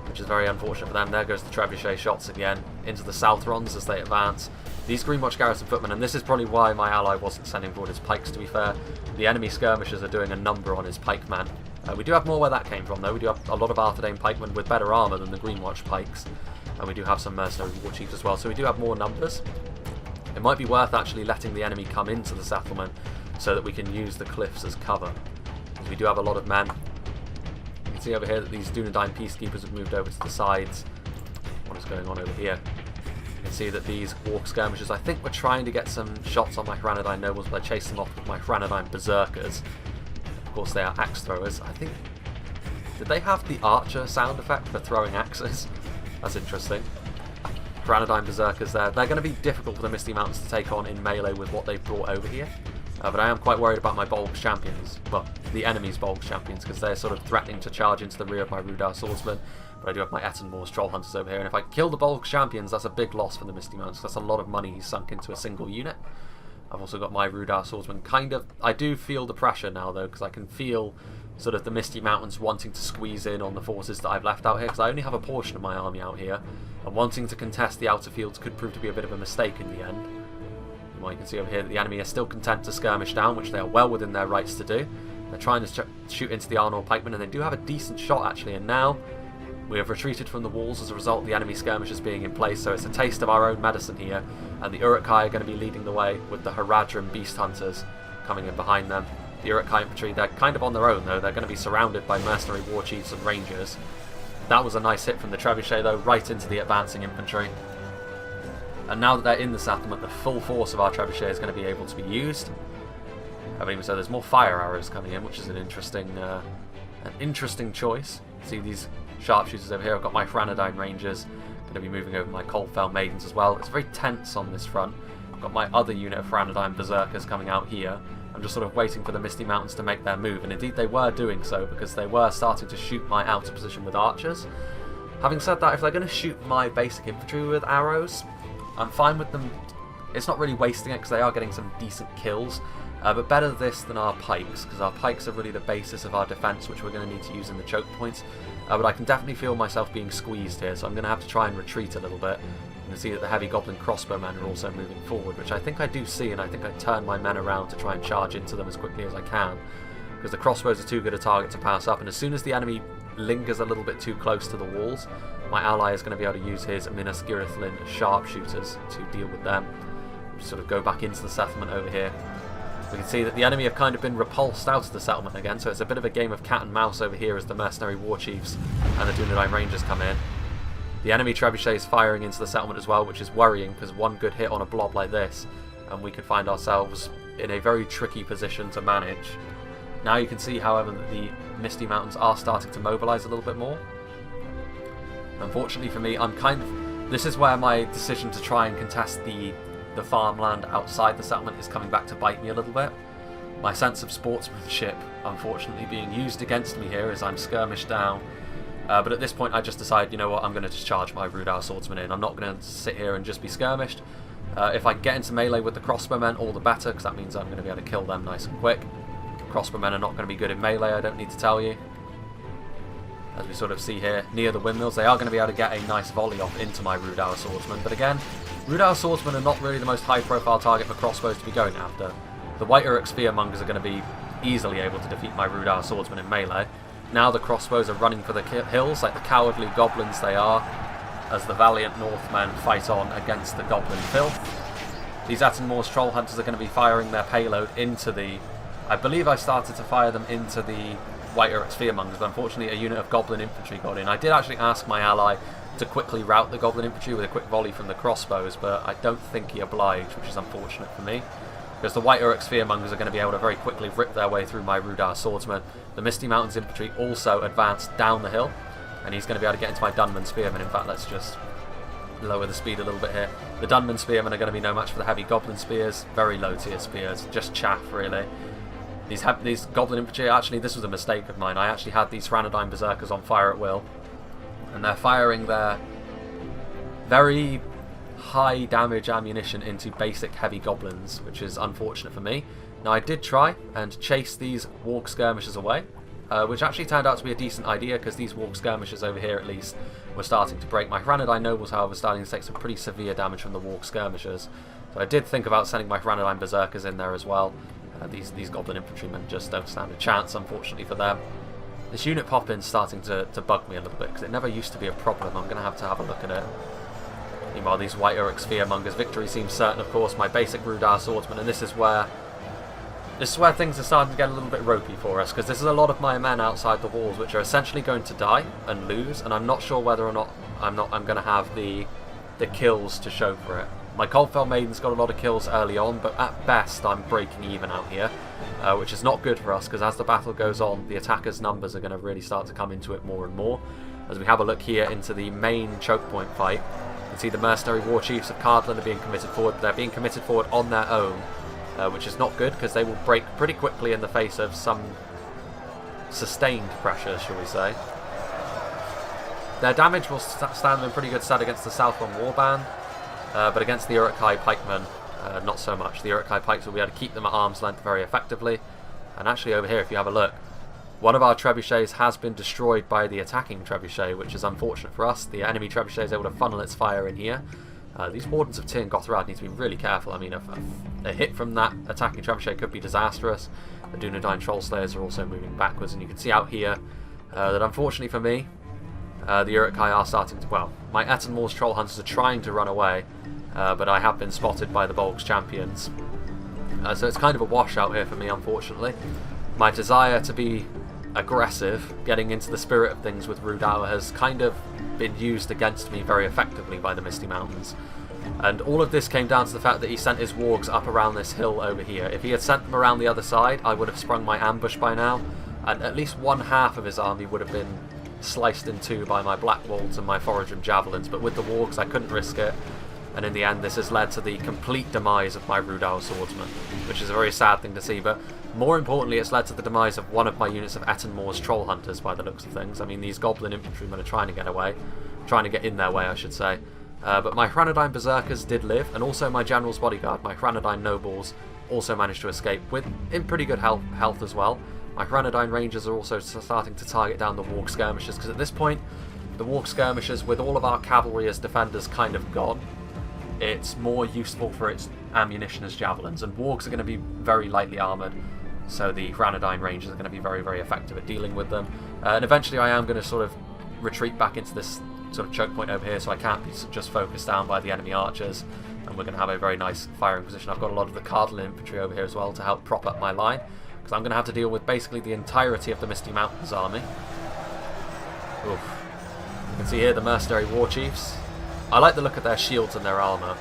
which is very unfortunate for them. There goes the Trebuchet shots again into the Southrons as they advance. These Greenwatch Garrison Footmen, and this is probably why my ally wasn't sending forward his pikes, to be fair. The enemy skirmishers are doing a number on his pikeman. We do have more where that came from though. We do have a lot of Arthedain pikemen with better armour than the Greenwatch pikes, and we do have some mercenary war chiefs as well, so we do have more numbers. It might be worth actually letting the enemy come into the settlement so that we can use the cliffs as cover. We do have a lot of men. You can see over here that these Dunedain Peacekeepers have moved over to the sides. What is going on over here? You can see that these Warg Skirmishers, I think, were trying to get some shots on my Hranadine Nobles, but I chased them off with my Hranadine Berserkers. Of course, they are axe throwers. I think... Did they have the Archer sound effect for throwing axes? That's interesting. Hranadine Berserkers there. They're going to be difficult for the Misty Mountains to take on in melee with what they've brought over here. But I am quite worried about my Bolgs Champions. Well, the enemy's Bolgs Champions, because they're sort of threatening to charge into the rear of my Rudauer Swordsmen. But I do have my Etten Troll Hunters over here, and if I kill the Bolgs Champions, that's a big loss for the Misty Mountains. That's a lot of money sunk into a single unit. I've also got my Rudauer Swordsmen kind of... I do feel the pressure now, though, because I can feel sort of the Misty Mountains wanting to squeeze in on the forces that I've left out here, because I only have a portion of my army out here, and wanting to contest the outer fields could prove to be a bit of a mistake in the end. Well, you can see over here that the enemy are still content to skirmish down, which they are well within their rights to do. They're trying to shoot into the ARNOR pikemen, and they do have a decent shot actually, and now we have retreated from the walls as a result of the enemy skirmishers being in place, so it's a taste of our own medicine here, and the Uruk-hai are going to be leading the way with the Haradrim Beast Hunters coming in behind them. The Uruk-hai infantry, they're kind of on their own though. They're going to be surrounded by mercenary war chiefs and rangers. That was a nice hit from the Trebuchet though, right into the advancing infantry. And now that they're in the settlement, the full force of our Trebuchet is going to be able to be used. Having said, there's more fire arrows coming in, which is an interesting choice. See these sharpshooters over here. I've got my Hranadine Rangers going to be moving over my Coldfell Maidens as well. It's very tense on this front. I've got my other unit of Hranadine Berserkers coming out here, and I'm just sort of waiting for the Misty Mountains to make their move, and indeed they were doing so, because they were starting to shoot my outer position with archers. Having said that, if they're going to shoot my basic infantry with arrows, I'm fine with them. It's not really wasting it, because they are getting some decent kills, but better this than our pikes, because our pikes are really the basis of our defence, which we're going to need to use in the choke points. But I can definitely feel myself being squeezed here, so I'm going to have to try and retreat a little bit. You can see that the heavy goblin crossbowmen are also moving forward, which I think I do see, and I think I turn my men around to try and charge into them as quickly as I can, because the crossbows are too good a target to pass up, and as soon as the enemy lingers a little bit too close to the walls, my ally is going to be able to use his Minas Girthlin sharpshooters to deal with them. Just sort of go back into the settlement over here. We can see that the enemy have kind of been repulsed out of the settlement again, so it's a bit of a game of cat and mouse over here as the mercenary war chiefs and the Dunedain Rangers come in. The enemy trebuchet is firing into the settlement as well, which is worrying, because one good hit on a blob like this and we could find ourselves in a very tricky position to manage. Now you can see, however, that the Misty Mountains are starting to mobilise a little bit more. Unfortunately for me, this is where my decision to try and contest the farmland outside the settlement is coming back to bite me a little bit. My sense of sportsmanship, unfortunately, being used against me here as I'm skirmished down. But at this point I just decide, you know what, I'm going to just charge my Rudar swordsman in. I'm not going to sit here and just be skirmished. If I get into melee with the crossbowmen, all the better, because that means I'm going to be able to kill them nice and quick. Crossbowmen are not going to be good in melee, I don't need to tell you. As we sort of see here, near the windmills, they are going to be able to get a nice volley off into my Rudar swordsman. But again, Rudar swordsmen are not really the most high-profile target for crossbows to be going after. The White Uruk Spearmongers are going to be easily able to defeat my Rudar swordsman in melee. Now the crossbows are running for the hills like the cowardly goblins they are, as the valiant Northmen fight on against the goblin filth. These Attenmore's troll hunters are going to be firing their payload into the... I believe I started to fire them into the White Uruk Spearmongers, but unfortunately a unit of goblin infantry got in. I did actually ask my ally to quickly rout the goblin infantry with a quick volley from the crossbows, but I don't think he obliged, which is unfortunate for me, because the White Uruk Spearmongers are going to be able to very quickly rip their way through my Rudar swordsman. The Misty Mountains infantry also advanced down the hill, and he's going to be able to get into my Dunman spearmen. In fact, let's just lower the speed a little bit here. The Dunman spearmen are going to be no match for the heavy goblin spears, very low tier spears, just chaff really. These goblin infantry, actually this was a mistake of mine, I actually had these Ranadine berserkers on fire at will, and they're firing their very high damage ammunition into basic heavy goblins, which is unfortunate for me. Now I did try and chase these warg skirmishers away, which actually turned out to be a decent idea, because these warg skirmishers over here at least were starting to break. My Ranadine nobles, however, starting to take some pretty severe damage from the warg skirmishers, so I did think about sending my Ranadine berserkers in there as well. These goblin infantrymen just don't stand a chance, unfortunately for them. This unit pop-in's starting to bug me a little bit, because it never used to be a problem. I'm going to have a look at it. Meanwhile, these White Uruk Spearmongers, victory seems certain, of course. My basic Rudar swordsman, and this is where things are starting to get a little bit ropey for us, because this is a lot of my men outside the walls, which are essentially going to die and lose, and I'm not sure whether or not I'm going to have the kills to show for it. My Coldfell Maiden's got a lot of kills early on, but at best I'm breaking even out here, which is not good for us, because as the battle goes on, the attackers' numbers are going to really start to come into it more and more. As we have a look here into the main choke point fight, you can see the mercenary war chiefs of Cardland are being committed forward. They're being committed forward on their own, which is not good, because they will break pretty quickly in the face of some sustained pressure, shall we say. Their damage will stand in pretty good stead against the Southron Warband, but against the Uruk-hai pikemen, not so much. The Uruk-hai pikes will be able to keep them at arm's length very effectively. And actually over here, if you have a look, one of our trebuchets has been destroyed by the attacking trebuchet, which is unfortunate for us. The enemy trebuchet is able to funnel its fire in here. These Wardens of Tirn Gothrad need to be really careful. I mean, a hit from that attacking trebuchet could be disastrous. The Dunedain Trollslayers are also moving backwards, and you can see out here that unfortunately for me, the Uruk-hai are starting to... Well, my Ettenmore's Troll Hunters are trying to run away, but I have been spotted by the Bolg's champions. So it's kind of a washout here for me, unfortunately. My desire to be aggressive, getting into the spirit of things with Rudar, has kind of been used against me very effectively by the Misty Mountains. And all of this came down to the fact that he sent his wargs up around this hill over here. If he had sent them around the other side, I would have sprung my ambush by now, and at least one half of his army would have been sliced in two by my Black Bolts and my Foragem Javelins, but with the wargs I couldn't risk it. and in the end this has led to the complete demise of my Rudal swordsman, which is a very sad thing to see, but more importantly it's led to the demise of one of my units of Ettenmoor's troll hunters by the looks of things. I mean, these goblin infantrymen are trying to get away, trying to get in their way I should say, but my Hranadine berserkers did live, and also my general's bodyguard, my Hranadine nobles, also managed to escape in pretty good health as well. My Hranadine rangers are also starting to target down the warg skirmishers, because at this point the warg skirmishers, with all of our cavalry as defenders kind of gone, it's more useful for its ammunition as javelins, and wargs are going to be very lightly armoured, so the Hranadine rangers are going to be very, very effective at dealing with them. And eventually I am going to sort of retreat back into this sort of choke point over here, so I can't be just focused down by the enemy archers, and we're going to have a very nice firing position. I've got a lot of the Cardinal infantry over here as well to help prop up my line, because I'm going to have to deal with basically the entirety of the Misty Mountains army. Oof. You can see here the mercenary war chiefs. I like the look of their shields and their armour,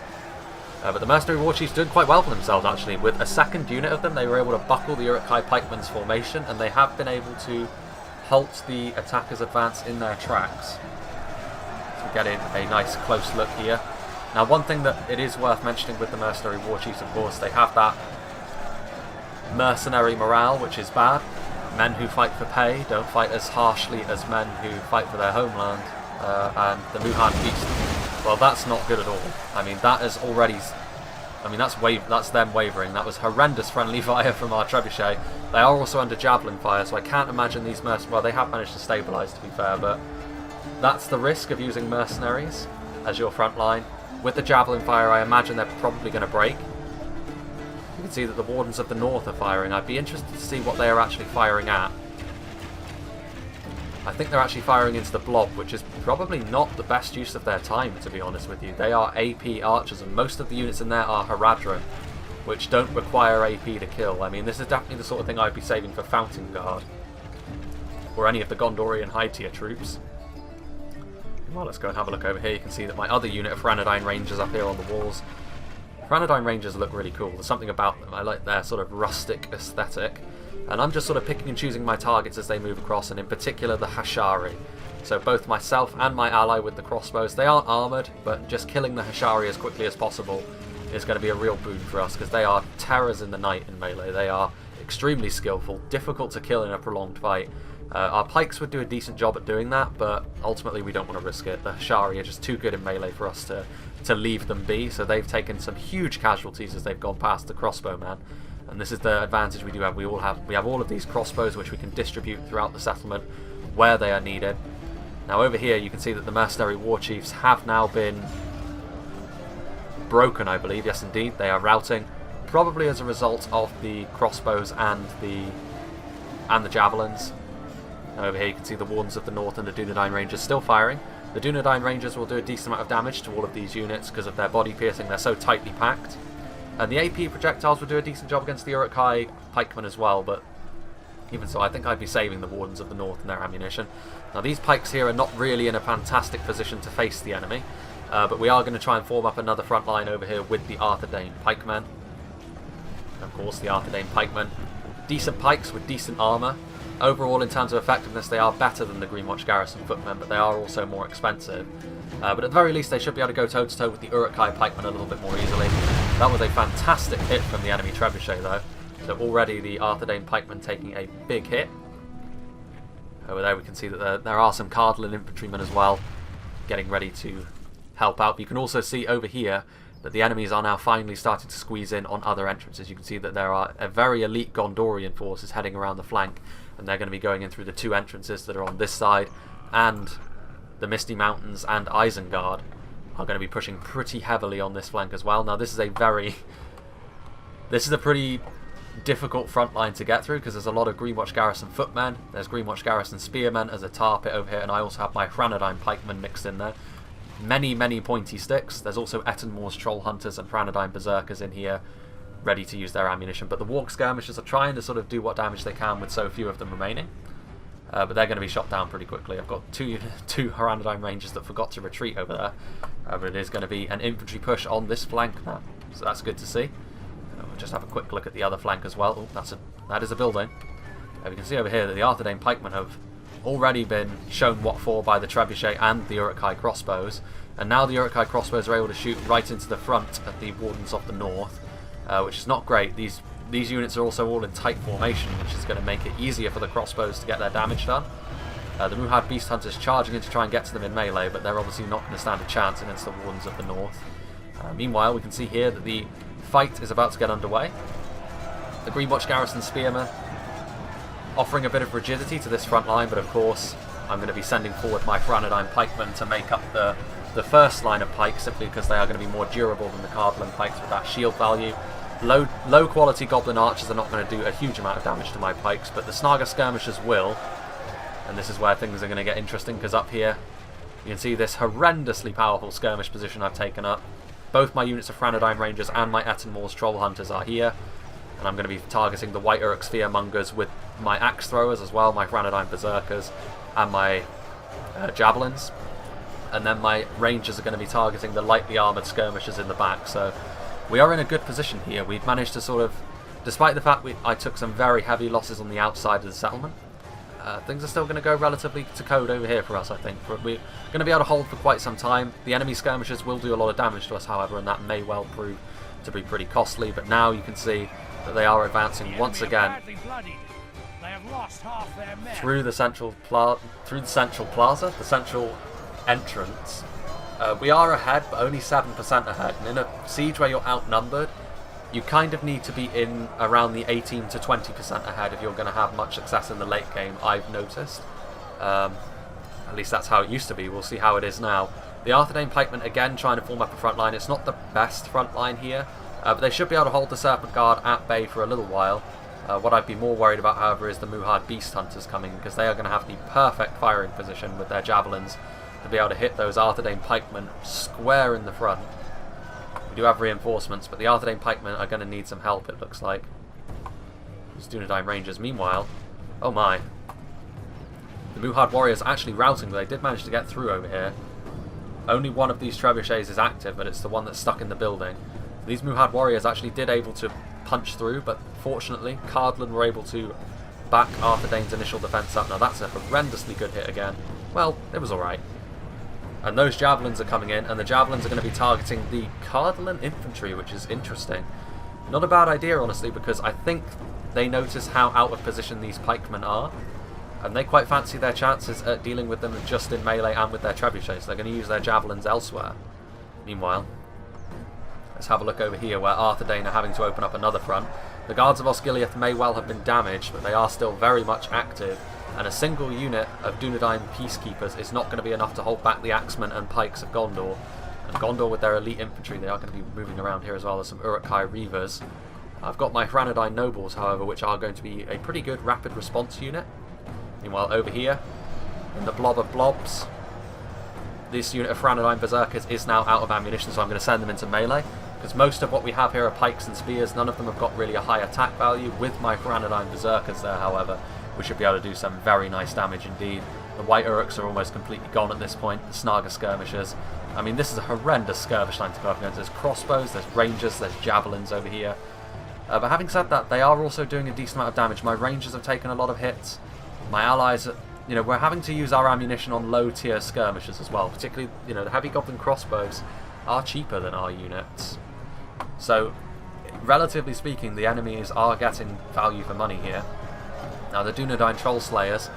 but the mercenary war chiefs doing quite well for themselves actually. With a second unit of them they were able to buckle the Uruk-hai pikemen's formation, and they have been able to halt the attackers' advance in their tracks. So we're getting a nice close look here. Now, one thing that it is worth mentioning with the mercenary war chiefs, of course, they have that mercenary morale, which is bad. Men who fight for pay don't fight as harshly as men who fight for their homeland, and the Muhan Feast, well, that's not good at all. I mean, that is already... I mean, that's them wavering. That was horrendous friendly fire from our trebuchet. They are also under javelin fire, so I can't imagine these mercenaries... Well, they have managed to stabilise, to be fair, but that's the risk of using mercenaries as your front line. With the javelin fire, I imagine they're probably going to break. You can see that the Wardens of the North are firing. I'd be interested to see what they are actually firing at. I think they're actually firing into the blob, which is probably not the best use of their time, to be honest with you. They are AP archers, and most of the units in there are Haradrim, which don't require AP to kill. I mean, this is definitely the sort of thing I'd be saving for Fountain Guard, or any of the Gondorian high tier troops. Well, let's go and have a look over here. You can see that my other unit of Hranadine Rangers up here on the walls. Hranadine Rangers look really cool. There's something about them. I like their sort of rustic aesthetic. And I'm just sort of picking and choosing my targets as they move across, and in particular the Hashari. So both myself and my ally with the crossbows, they aren't armoured, but just killing the Hashari as quickly as possible is going to be a real boon for us, because they are terrors in the night in melee. They are extremely skillful, difficult to kill in a prolonged fight. Our pikes would do a decent job at doing that, but ultimately we don't want to risk it. The Hashari are just too good in melee for us to leave them be, so they've taken some huge casualties as they've gone past the crossbowman. And this is the advantage we do have. We have all of these crossbows which we can distribute throughout the settlement where they are needed. Now over here you can see that the mercenary war chiefs have now been broken, I believe. Yes indeed, they are routing, probably as a result of the crossbows and the javelins. Now over here you can see the Wardens of the North and the Dunedain Rangers still firing. The Dunedain Rangers will do a decent amount of damage to all of these units because of their body piercing. They're so tightly packed. And the AP projectiles will do a decent job against the Uruk-hai pikemen as well, but even so, I think I'd be saving the Wardens of the North and their ammunition. Now these pikes here are not really in a fantastic position to face the enemy, but we are going to try and form up another front line over here with the Arthedain pikemen. Of course, the Arthedain pikemen, decent pikes with decent armour. Overall, in terms of effectiveness, they are better than the Greenwatch Garrison footmen, but they are also more expensive. But at the very least, they should be able to go toe-to-toe with the Uruk-hai pikemen a little bit more easily. That was a fantastic hit from the enemy trebuchet, though. So already the Arthedain pikemen taking a big hit. Over there we can see that there are some Cardinal infantrymen as well, getting ready to help out. But you can also see over here that the enemies are now finally starting to squeeze in on other entrances. You can see that there are a very elite Gondorian forces heading around the flank, and they're going to be going in through the two entrances that are on this side, and the Misty Mountains and Isengard are going to be pushing pretty heavily on this flank as well. Now this is a pretty difficult front line to get through, because there's a lot of Greenwatch Garrison footmen, there's Greenwatch Garrison spearmen as a tar pit over here, and I also have my Hranadine pikemen mixed in there. Many pointy sticks. There's also Ettenmoor's troll hunters and Hranadine berserkers in here ready to use their ammunition, but the warg skirmishers are trying to sort of do what damage they can with so few of them remaining. But they're going to be shot down pretty quickly. I've got two Hranadine Rangers that forgot to retreat over there. But it is going to be an infantry push on this flank now, so that's good to see. We'll just have a quick look at the other flank as well. Oh, that is a building. We can see over here that the Arthedain pikemen have already been shown what for by the trebuchet and the Uruk-hai crossbows. And now the Uruk-hai crossbows are able to shoot right into the front of the Wardens of the North, which is not great. These units are also all in tight formation, which is going to make it easier for the crossbows to get their damage done. The Muhad Beast Hunters charging in to try and get to them in melee, but they're obviously not going to stand a chance against the Wardens of the North. Meanwhile, we can see here that the fight is about to get underway. The Greenwatch Garrison Spearmen offering a bit of rigidity to this front line, but of course I'm going to be sending forward my Pyrannodine Pikemen to make up the first line of pikes, simply because they are going to be more durable than the Cardinal pikes with that shield value. Low quality Goblin Archers are not going to do a huge amount of damage to my pikes, but the Snaga Skirmishers will. And this is where things are going to get interesting, because up here you can see this horrendously powerful skirmish position I've taken up. Both my units of Pyrannodine Rangers and my Etten Troll Hunters are here, and I'm going to be targeting the White Uruk Sphearmongers with my Axe Throwers as well, my Pyrannodine Berserkers and my Javelins. And then my Rangers are going to be targeting the lightly armoured skirmishers in the back. So we are in a good position here. We've managed to sort of, despite the fact I took some very heavy losses on the outside of the settlement, things are still going to go relatively to code over here for us, I think. We're going to be able to hold for quite some time. The enemy skirmishers will do a lot of damage to us, however, and that may well prove to be pretty costly. But now you can see that they are advancing once again through the central plaza, the central entrance. We are ahead, but only 7% ahead. And in a siege where you're outnumbered, you kind of need to be in around the 18 to 20% ahead if you're going to have much success in the late game, I've noticed. At least that's how it used to be. We'll see how it is now. The Arthedain Pikemen again trying to form up a front line. It's not the best front line here, but they should be able to hold the Serpent Guard at bay for a little while. What I'd be more worried about, however, is the Muhad Beast Hunters coming, because they are going to have the perfect firing position with their javelins to be able to hit those Arthedain Pikemen square in the front. We do have reinforcements, but the Arthedain Pikemen are going to need some help, it looks like. These Dunedain Rangers, meanwhile, oh my. The Muhad Warriors are actually routing, but they did manage to get through over here. Only one of these trebuchets is active, but it's the one that's stuck in the building. These Muhad Warriors actually did able to punch through, but fortunately, Cardlan were able to back Arthedain's initial defense up. Now that's a horrendously good hit again. Well, it was alright. And those Javelins are coming in, and the Javelins are going to be targeting the Cardlan infantry, which is interesting. Not a bad idea, honestly, because I think they notice how out of position these pikemen are, and they quite fancy their chances at dealing with them just in melee and with their trebuchets. So they're going to use their Javelins elsewhere. Meanwhile, let's have a look over here where Arthedain are having to open up another front. The Guards of Osgiliath may well have been damaged, but they are still very much active, and a single unit of Dunedain Peacekeepers is not going to be enough to hold back the Axemen and Pikes of Gondor. And Gondor with their elite infantry, they are going to be moving around here as well as some Uruk-hai Reavers. I've got my Pyrannodine Nobles, however, which are going to be a pretty good rapid response unit. Meanwhile, over here, in the blob of blobs, this unit of Pyrannodine Berserkers is now out of ammunition, so I'm going to send them into melee. Because most of what we have here are pikes and spears, none of them have got really a high attack value. With my Pyrannodine Berserkers there, however, we should be able to do some very nice damage indeed. The White Uruks are almost completely gone at this point, the Snaga Skirmishers. I mean, this is a horrendous skirmish line to go up against. There's crossbows, there's rangers, there's javelins over here. But having said that, they are also doing a decent amount of damage. My rangers have taken a lot of hits. My allies, you know, we're having to use our ammunition on low-tier skirmishers as well. Particularly, you know, the heavy goblin crossbows are cheaper than our units. So, relatively speaking, the enemies are getting value for money here. Now, the Dunedain Troll Slayers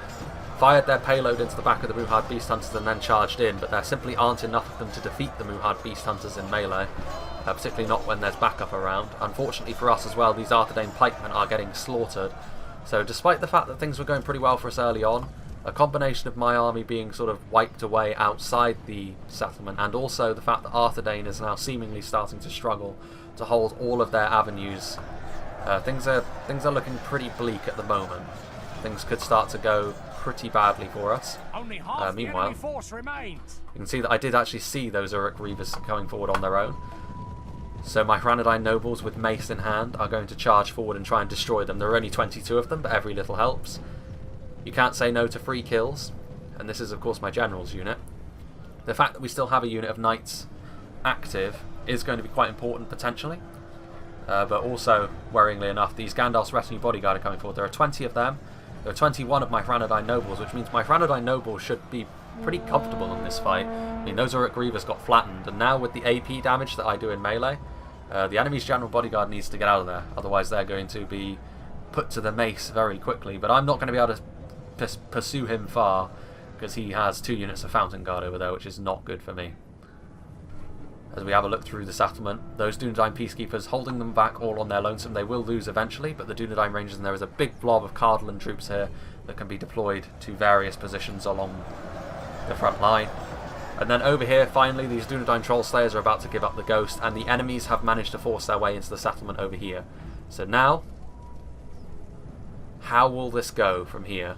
fired their payload into the back of the Muhad Beast Hunters and then charged in, but there simply aren't enough of them to defeat the Muhad Beast Hunters in melee, particularly not when there's backup around. Unfortunately for us as well, these Arthedain Pikemen are getting slaughtered. So despite the fact that things were going pretty well for us early on, a combination of my army being sort of wiped away outside the settlement, and also the fact that Arthedain is now seemingly starting to struggle to hold all of their avenues, things are looking pretty bleak at the moment. Things could start to go pretty badly for us. Meanwhile, you can see that I did actually see those Uruk Reavers coming forward on their own. So my Pyrannodine Nobles with mace in hand are going to charge forward and try and destroy them. There are only 22 of them, but every little helps. You can't say no to free kills, and this is of course my General's unit. The fact that we still have a unit of Knights active is going to be quite important potentially. But also, worryingly enough, these Gandalf's Retinue Bodyguard are coming forward. There are 20 of them. There are 21 of my Pyrannodine Nobles, which means my Pyrannodine Nobles should be pretty comfortable in this fight. I mean, those Uruk Grievers got flattened, and now with the AP damage that I do in melee, the enemy's general bodyguard needs to get out of there, otherwise they're going to be put to the mace very quickly. But I'm not going to be able to pursue him far, because he has 2 units of Fountain Guard over there, which is not good for me. As we have a look through the settlement, those Dunedain Peacekeepers holding them back all on their lonesome. They will lose eventually, but the Dunedain Rangers, and there is a big blob of Cardalan troops here that can be deployed to various positions along the front line. And then over here, finally, these Dunedain Troll Slayers are about to give up the ghost, and the enemies have managed to force their way into the settlement over here. So now, how will this go from here?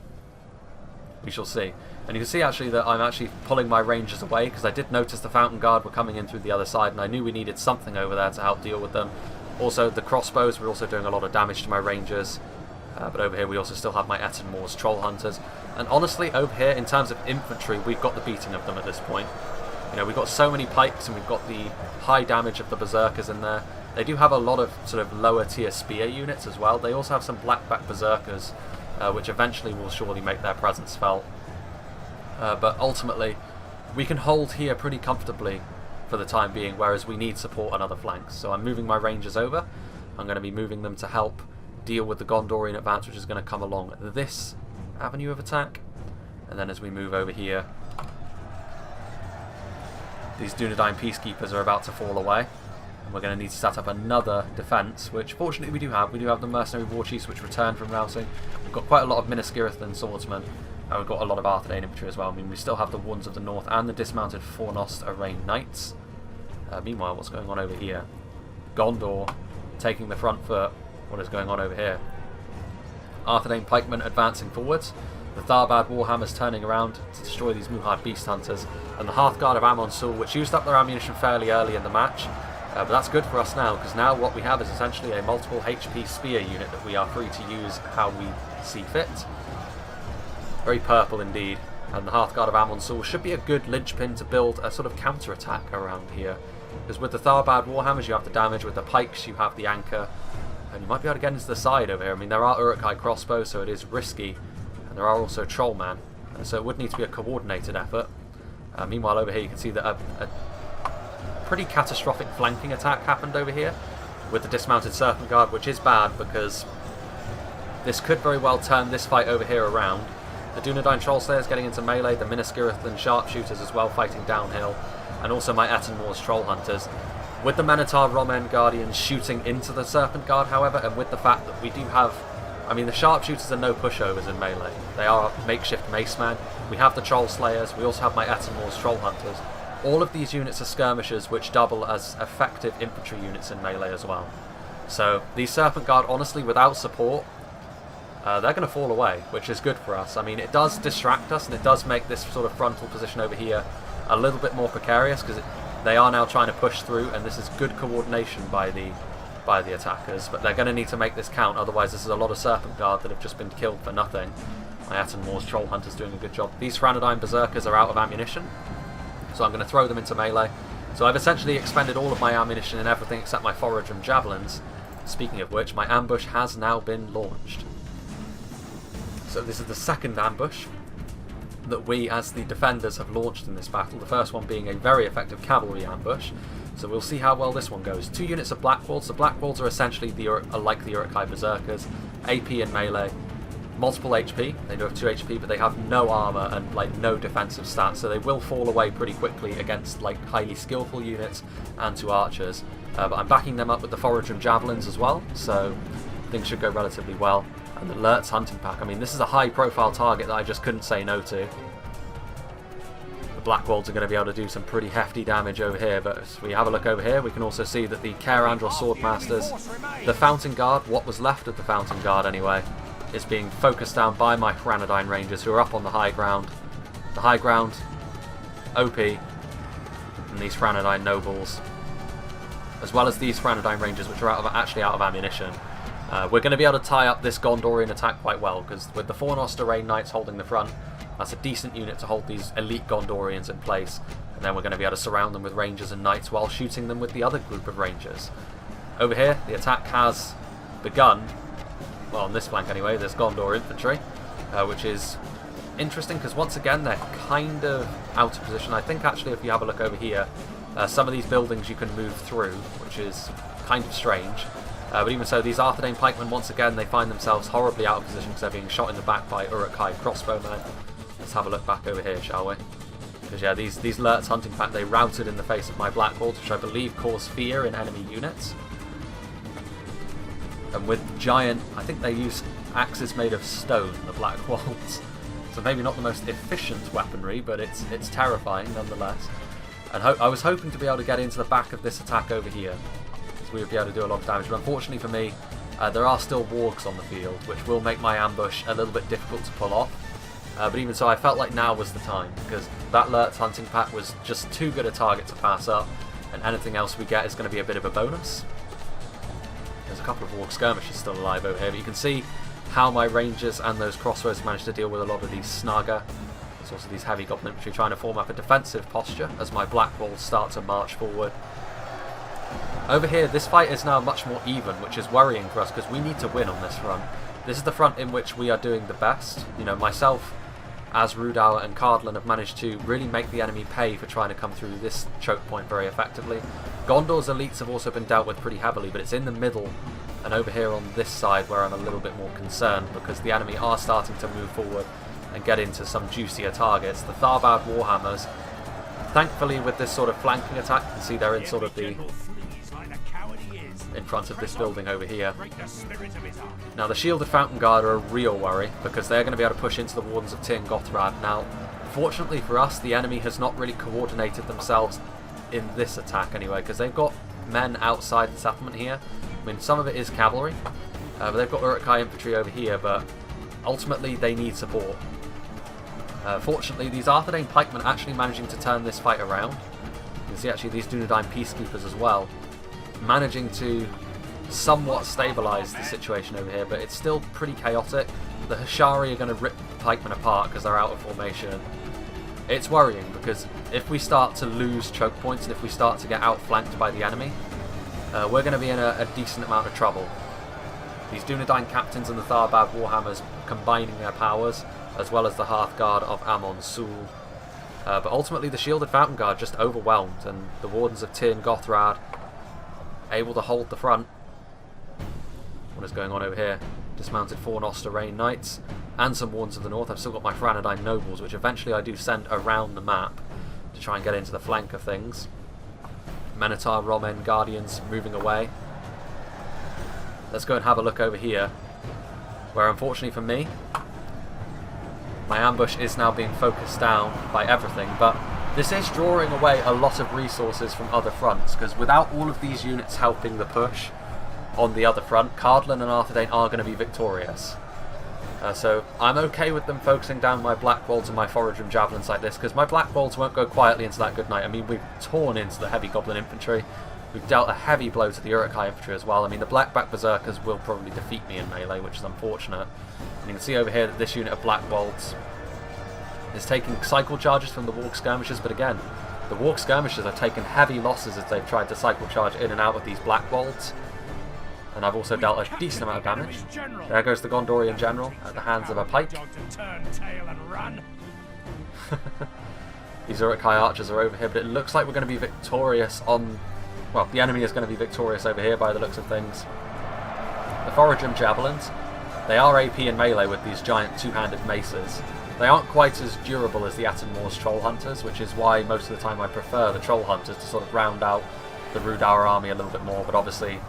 We shall see. And you can see actually that I'm actually pulling my rangers away, because I did notice the Fountain Guard were coming in through the other side, and I knew we needed something over there to help deal with them. Also, the crossbows were also doing a lot of damage to my rangers. But over here we also still have my Etten Moors Troll Hunters. And honestly, over here, in terms of infantry, we've got the beating of them at this point. You know, we've got so many pikes, and we've got the high damage of the Berserkers in there. They do have a lot of sort of lower tier spear units as well. They also have some Blackback Berserkers, which eventually will surely make their presence felt. But ultimately, we can hold here pretty comfortably for the time being, whereas we need support on other flanks. So I'm moving my rangers over. I'm going to be moving them to help deal with the Gondorian advance, which is going to come along this avenue of attack. And then as we move over here, these Dunedain Peacekeepers are about to fall away, and we're going to need to set up another defence, which fortunately we do have. We do have the Mercenary War Chiefs, which return from routing. We've got quite a lot of Minaskirithan Swordsmen, and we've got a lot of Arthedain infantry as well. I mean, we still have the Ones of the North and the dismounted Fornost Arrayed Knights. Meanwhile, what's going on over here? Gondor taking the front foot. What is going on over here? Arthedain pikemen advancing forwards, the Tharbad Warhammers turning around to destroy these Muhad Beast Hunters, and the Hearthguard of Amon Sul, which used up their ammunition fairly early in the match. But that's good for us now, because now what we have is essentially a multiple HP spear unit that we are free to use how we see fit. Very purple indeed, and the Hearthguard of Amon Sul should be a good linchpin to build a sort of counter-attack around here. Because with the Tharbad Warhammers you have the damage, with the pikes you have the anchor, and you might be able to get into the side over here. I mean, there are Uruk-hai crossbows, so it is risky, and there are also Trollman, and so it would need to be a coordinated effort. Meanwhile, over here you can see that a pretty catastrophic flanking attack happened over here with the dismounted Serpent Guard, which is bad because this could very well turn this fight over here around. The Dunedain Troll Slayers getting into melee, the Minaskirithan Sharpshooters as well fighting downhill, and also my Etten Moors Troll Hunters. With the Menotar Romen Guardians shooting into the Serpent Guard, however, and with the fact that we do have... I mean, the Sharpshooters are no pushovers in melee. They are makeshift macemen. We have the Troll Slayers. We also have my Etten Moors Troll Hunters. All of these units are skirmishers, which double as effective infantry units in melee as well. So, these Serpent Guard, honestly, without support, they're going to fall away, which is good for us. I mean, it does distract us, and it does make this sort of frontal position over here a little bit more precarious, because they are now trying to push through, and this is good coordination by the attackers, but they're going to need to make this count, otherwise this is a lot of Serpent Guard that have just been killed for nothing. My Etten Moors Troll Hunters doing a good job. These Franadine Berserkers are out of ammunition, so I'm going to throw them into melee. So I've essentially expended all of my ammunition and everything except my Forage and Javelins. Speaking of which, my ambush has now been launched. So this is the second ambush that we as the defenders have launched in this battle, the first one being a very effective cavalry ambush. So we'll see how well this one goes. 2 units of Blackwolds. The Blackwolds are essentially like the Uruk-hai Berserkers, AP and melee, multiple HP. They do have 2 HP, but they have no armor and like no defensive stats, so they will fall away pretty quickly against like highly skillful units and to archers. But I'm backing them up with the Forage and Javelins as well, so things should go relatively well. And the Lurtz Hunting Pack, I mean, this is a high-profile target that I just couldn't say no to. The Blackwolds are going to be able to do some pretty hefty damage over here, but as we have a look over here, we can also see that the Caer Andros Swordmasters, the Fountain Guard, what was left of the Fountain Guard anyway, is being focused down by my Franadine Rangers, who are up on the high ground. The high ground, OP, and these Franadine Nobles, as well as these Franadine Rangers, which are actually out of ammunition. We're going to be able to tie up this Gondorian attack quite well, because with the Fornost Arrayed Knights holding the front, that's a decent unit to hold these elite Gondorians in place, and then we're going to be able to surround them with Rangers and Knights while shooting them with the other group of Rangers. Over here, the attack has begun. Well, on this flank anyway, there's Gondor infantry, which is interesting because once again they're kind of out of position. I think actually if you have a look over here, some of these buildings you can move through, which is kind of strange. But even so, these Arthedain pikemen, once again, they find themselves horribly out of position because they're being shot in the back by Uruk-hai crossbowmen. Let's have a look back over here, shall we? Because yeah, these Lurtz hunting pack, they routed in the face of my Black Waltz, which I believe caused fear in enemy units. And with giant, I think they use axes made of stone, the Black Waltz. So maybe not the most efficient weaponry, but it's terrifying nonetheless. And I was hoping to be able to get into the back of this attack over here, we would be able to do a lot of damage, but unfortunately for me, there are still wargs on the field, which will make my ambush a little bit difficult to pull off. But even so, I felt like now was the time, because that Lurtz hunting pack was just too good a target to pass up, and anything else we get is going to be a bit of a bonus. There's a couple of warg skirmishers still alive over here, but you can see how my rangers and those crossroads managed to deal with a lot of these Snaga. There's also these heavy goblin infantry trying to form up a defensive posture as my Black Walls start to march forward. Over here, this fight is now much more even, which is worrying for us because we need to win on this front. This is the front in which we are doing the best. You know, myself, as Rudour and Cardlin have managed to really make the enemy pay for trying to come through this choke point very effectively. Gondor's elites have also been dealt with pretty heavily, but it's in the middle and over here on this side where I'm a little bit more concerned because the enemy are starting to move forward and get into some juicier targets. The Tharbad Warhammers, thankfully with this sort of flanking attack, you can see they're in sort of the in front of this building over here. Now the Shielded Fountain Guard are a real worry because they're going to be able to push into the Wardens of Tirn Gothrad. Now, fortunately for us, the enemy has not really coordinated themselves in this attack anyway, because they've got men outside the settlement here. I mean, some of it is cavalry, but they've got Uruk-hai infantry over here, but ultimately they need support. Fortunately, these Arthedain pikemen are actually managing to turn this fight around. You can see actually these Dunedain peacekeepers as well, managing to somewhat stabilise the situation over here, but it's still pretty chaotic. The Hashari are going to rip the pikemen apart because they're out of formation. It's worrying because if we start to lose choke points and if we start to get outflanked by the enemy, we're going to be in a decent amount of trouble. These Dunedain captains and the Tharbad Warhammers combining their powers, as well as the Hearthguard of Amon-Sul. But ultimately the Shielded Fountain Guard just overwhelmed, and the Wardens of Tirn Gothrad able to hold the front. What is going on over here? Dismounted 4 Noster-Rain Knights and some Wardens of the North. I've still got my Franadine Nobles, which eventually I do send around the map to try and get into the flank of things. Minotaur, Romen, Guardians moving away. Let's go and have a look over here, where unfortunately for me, my ambush is now being focused down by everything, but this is drawing away a lot of resources from other fronts, because without all of these units helping the push on the other front, Cardlin and Arthedain are going to be victorious. So I'm okay with them focusing down my Black Bolts and my Foragem Javelins like this, because my Black Bolts won't go quietly into that good night. I mean, we've torn into the heavy Goblin Infantry, we've dealt a heavy blow to the Uruk-hai Infantry as well. I mean, the Blackback Berserkers will probably defeat me in melee, which is unfortunate. And you can see over here that this unit of Black Bolts is taking cycle charges from the Warg Skirmishers, but again, the Warg Skirmishers have taken heavy losses as they've tried to cycle charge in and out of these Black Bolts. And I've also dealt a decent amount of damage. There goes the Gondorian General at the hands of a pike. These Uruk-hai archers are over here, but it looks like we're going to be victorious on... Well, the enemy is going to be victorious over here by the looks of things. The Foragem Javelins, they are AP in melee with these giant two-handed maces. They aren't quite as durable as the Atten Moor's Troll Hunters, which is why most of the time I prefer the Troll Hunters to sort of round out the Rudour army a little bit more, but obviously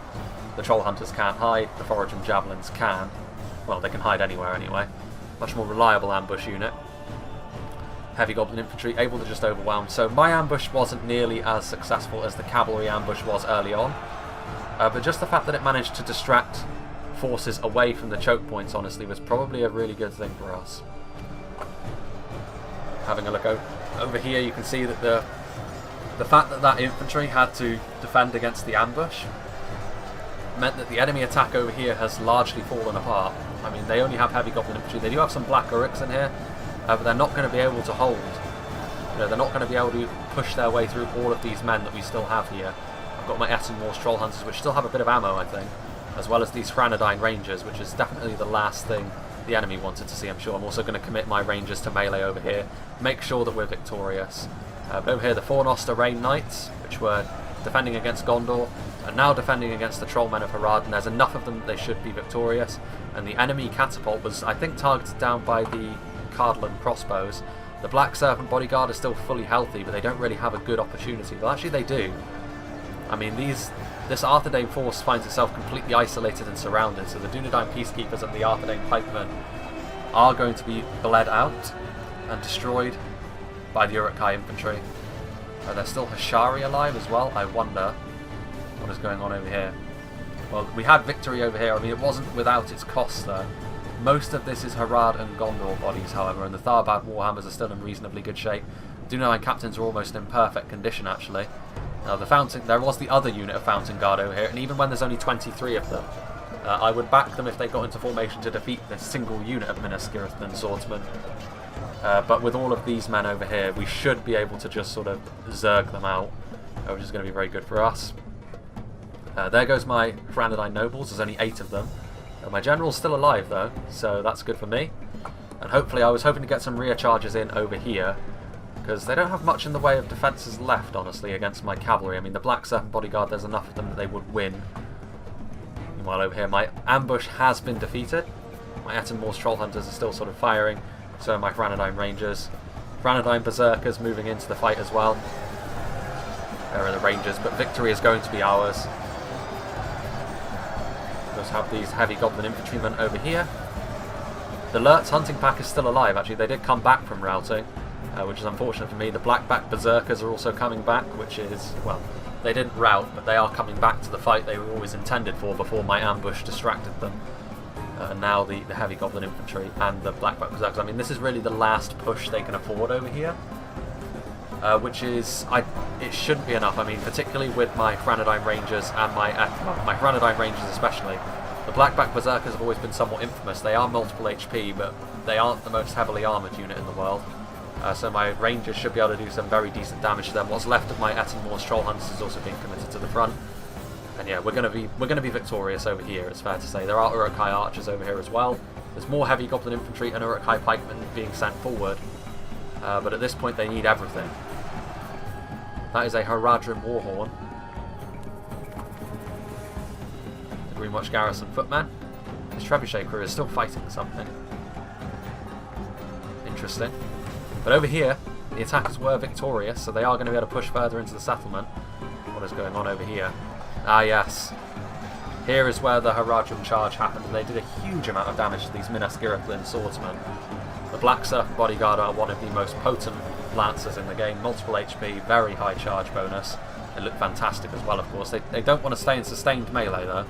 the Troll Hunters can't hide, the Foragem Javelins can. Well, they can hide anywhere anyway. Much more reliable ambush unit. Heavy Goblin Infantry, able to just overwhelm. So my ambush wasn't nearly as successful as the cavalry ambush was early on. But just the fact that it managed to distract forces away from the choke points, honestly, was probably a really good thing for us. Having a look over here, you can see that the fact that that infantry had to defend against the ambush meant that the enemy attack over here has largely fallen apart. I mean, they only have heavy Goblin Infantry. They do have some Black Uruks in here, but they're not going to be able to hold. You know, they're not going to be able to push their way through all of these men that we still have here. I've got my Atten Moor's Troll Hunters, which still have a bit of ammo, I think, as well as these Franadine Rangers, which is definitely the last thing the enemy wanted to see, I'm sure. I'm also going to commit my Rangers to melee over here, make sure that we're victorious. But over here, the Fornoster Rain Knights, which were defending against Gondor, are now defending against the Trollmen of Harad, and there's enough of them that they should be victorious. And the enemy catapult was, I think, targeted down by the Cardland crossbows. The Black Serpent Bodyguard is still fully healthy, but they don't really have a good opportunity. Well, actually they do. I mean, this Arthedain force finds itself completely isolated and surrounded, so the Dunedain Peacekeepers and the Arthedain Pikemen are going to be bled out and destroyed by the Uruk-hai infantry. Are there still Hashari alive as well? I wonder what is going on over here. Well, we had victory over here. I mean, it wasn't without its costs, though. Most of this is Harad and Gondor bodies, however, and the Tharbad Warhammers are still in reasonably good shape. Dunedain captains are almost in perfect condition, actually. Now, there was the other unit of Fountain Guard over here, and even when there's only 23 of them, I would back them if they got into formation to defeat this single unit of Minas Tirith swordsmen. But with all of these men over here, we should be able to just sort of zerg them out, which is going to be very good for us. There goes my Franadine nobles. There's only 8 of them. My general's still alive, though, so that's good for me. And hopefully, I was hoping to get some rear charges in over here, because they don't have much in the way of defences left, honestly, against my cavalry. I mean, the Black Serpent Bodyguard, there's enough of them that they would win. Meanwhile, over here, my ambush has been defeated. My Etten-Moors Troll Hunters are still sort of firing. So are my Franadine Rangers. Franadine Berserkers moving into the fight as well. There are the Rangers, but victory is going to be ours. We also have these heavy Goblin Infantrymen over here. The Lurtz hunting pack is still alive, actually. They did come back from routing, which is unfortunate for me. The Blackback Berserkers are also coming back, which is, well, they didn't rout, but they are coming back to the fight they were always intended for before my ambush distracted them. And now the heavy Goblin Infantry and the Blackback Berserkers. I mean, this is really the last push they can afford over here, which is, it shouldn't be enough. I mean, particularly with my Franadine Rangers and my Franadine Rangers especially. The Blackback Berserkers have always been somewhat infamous. They are multiple HP, but they aren't the most heavily armoured unit in the world. So my Rangers should be able to do some very decent damage to them. What's left of my Etten-Moors Troll Hunters is also being committed to the front. And yeah, we're gonna be victorious over here, it's fair to say. There are Uruk-hai archers over here as well. There's more heavy Goblin infantry and Uruk-hai pikemen being sent forward. But at this point they need everything. That is a Haradrim Warhorn. The Greenwatch Garrison footman. This Trebuchet crew is still fighting something. Interesting. But over here, the attackers were victorious, so they are going to be able to push further into the settlement. What is going on over here? Ah, yes. Here is where the Haradrim charge happened, and they did a huge amount of damage to these Minas Tirith swordsmen. The Black Serpent Bodyguard are one of the most potent lancers in the game. Multiple HP, very high charge bonus. They look fantastic as well, of course. They don't want to stay in sustained melee, though.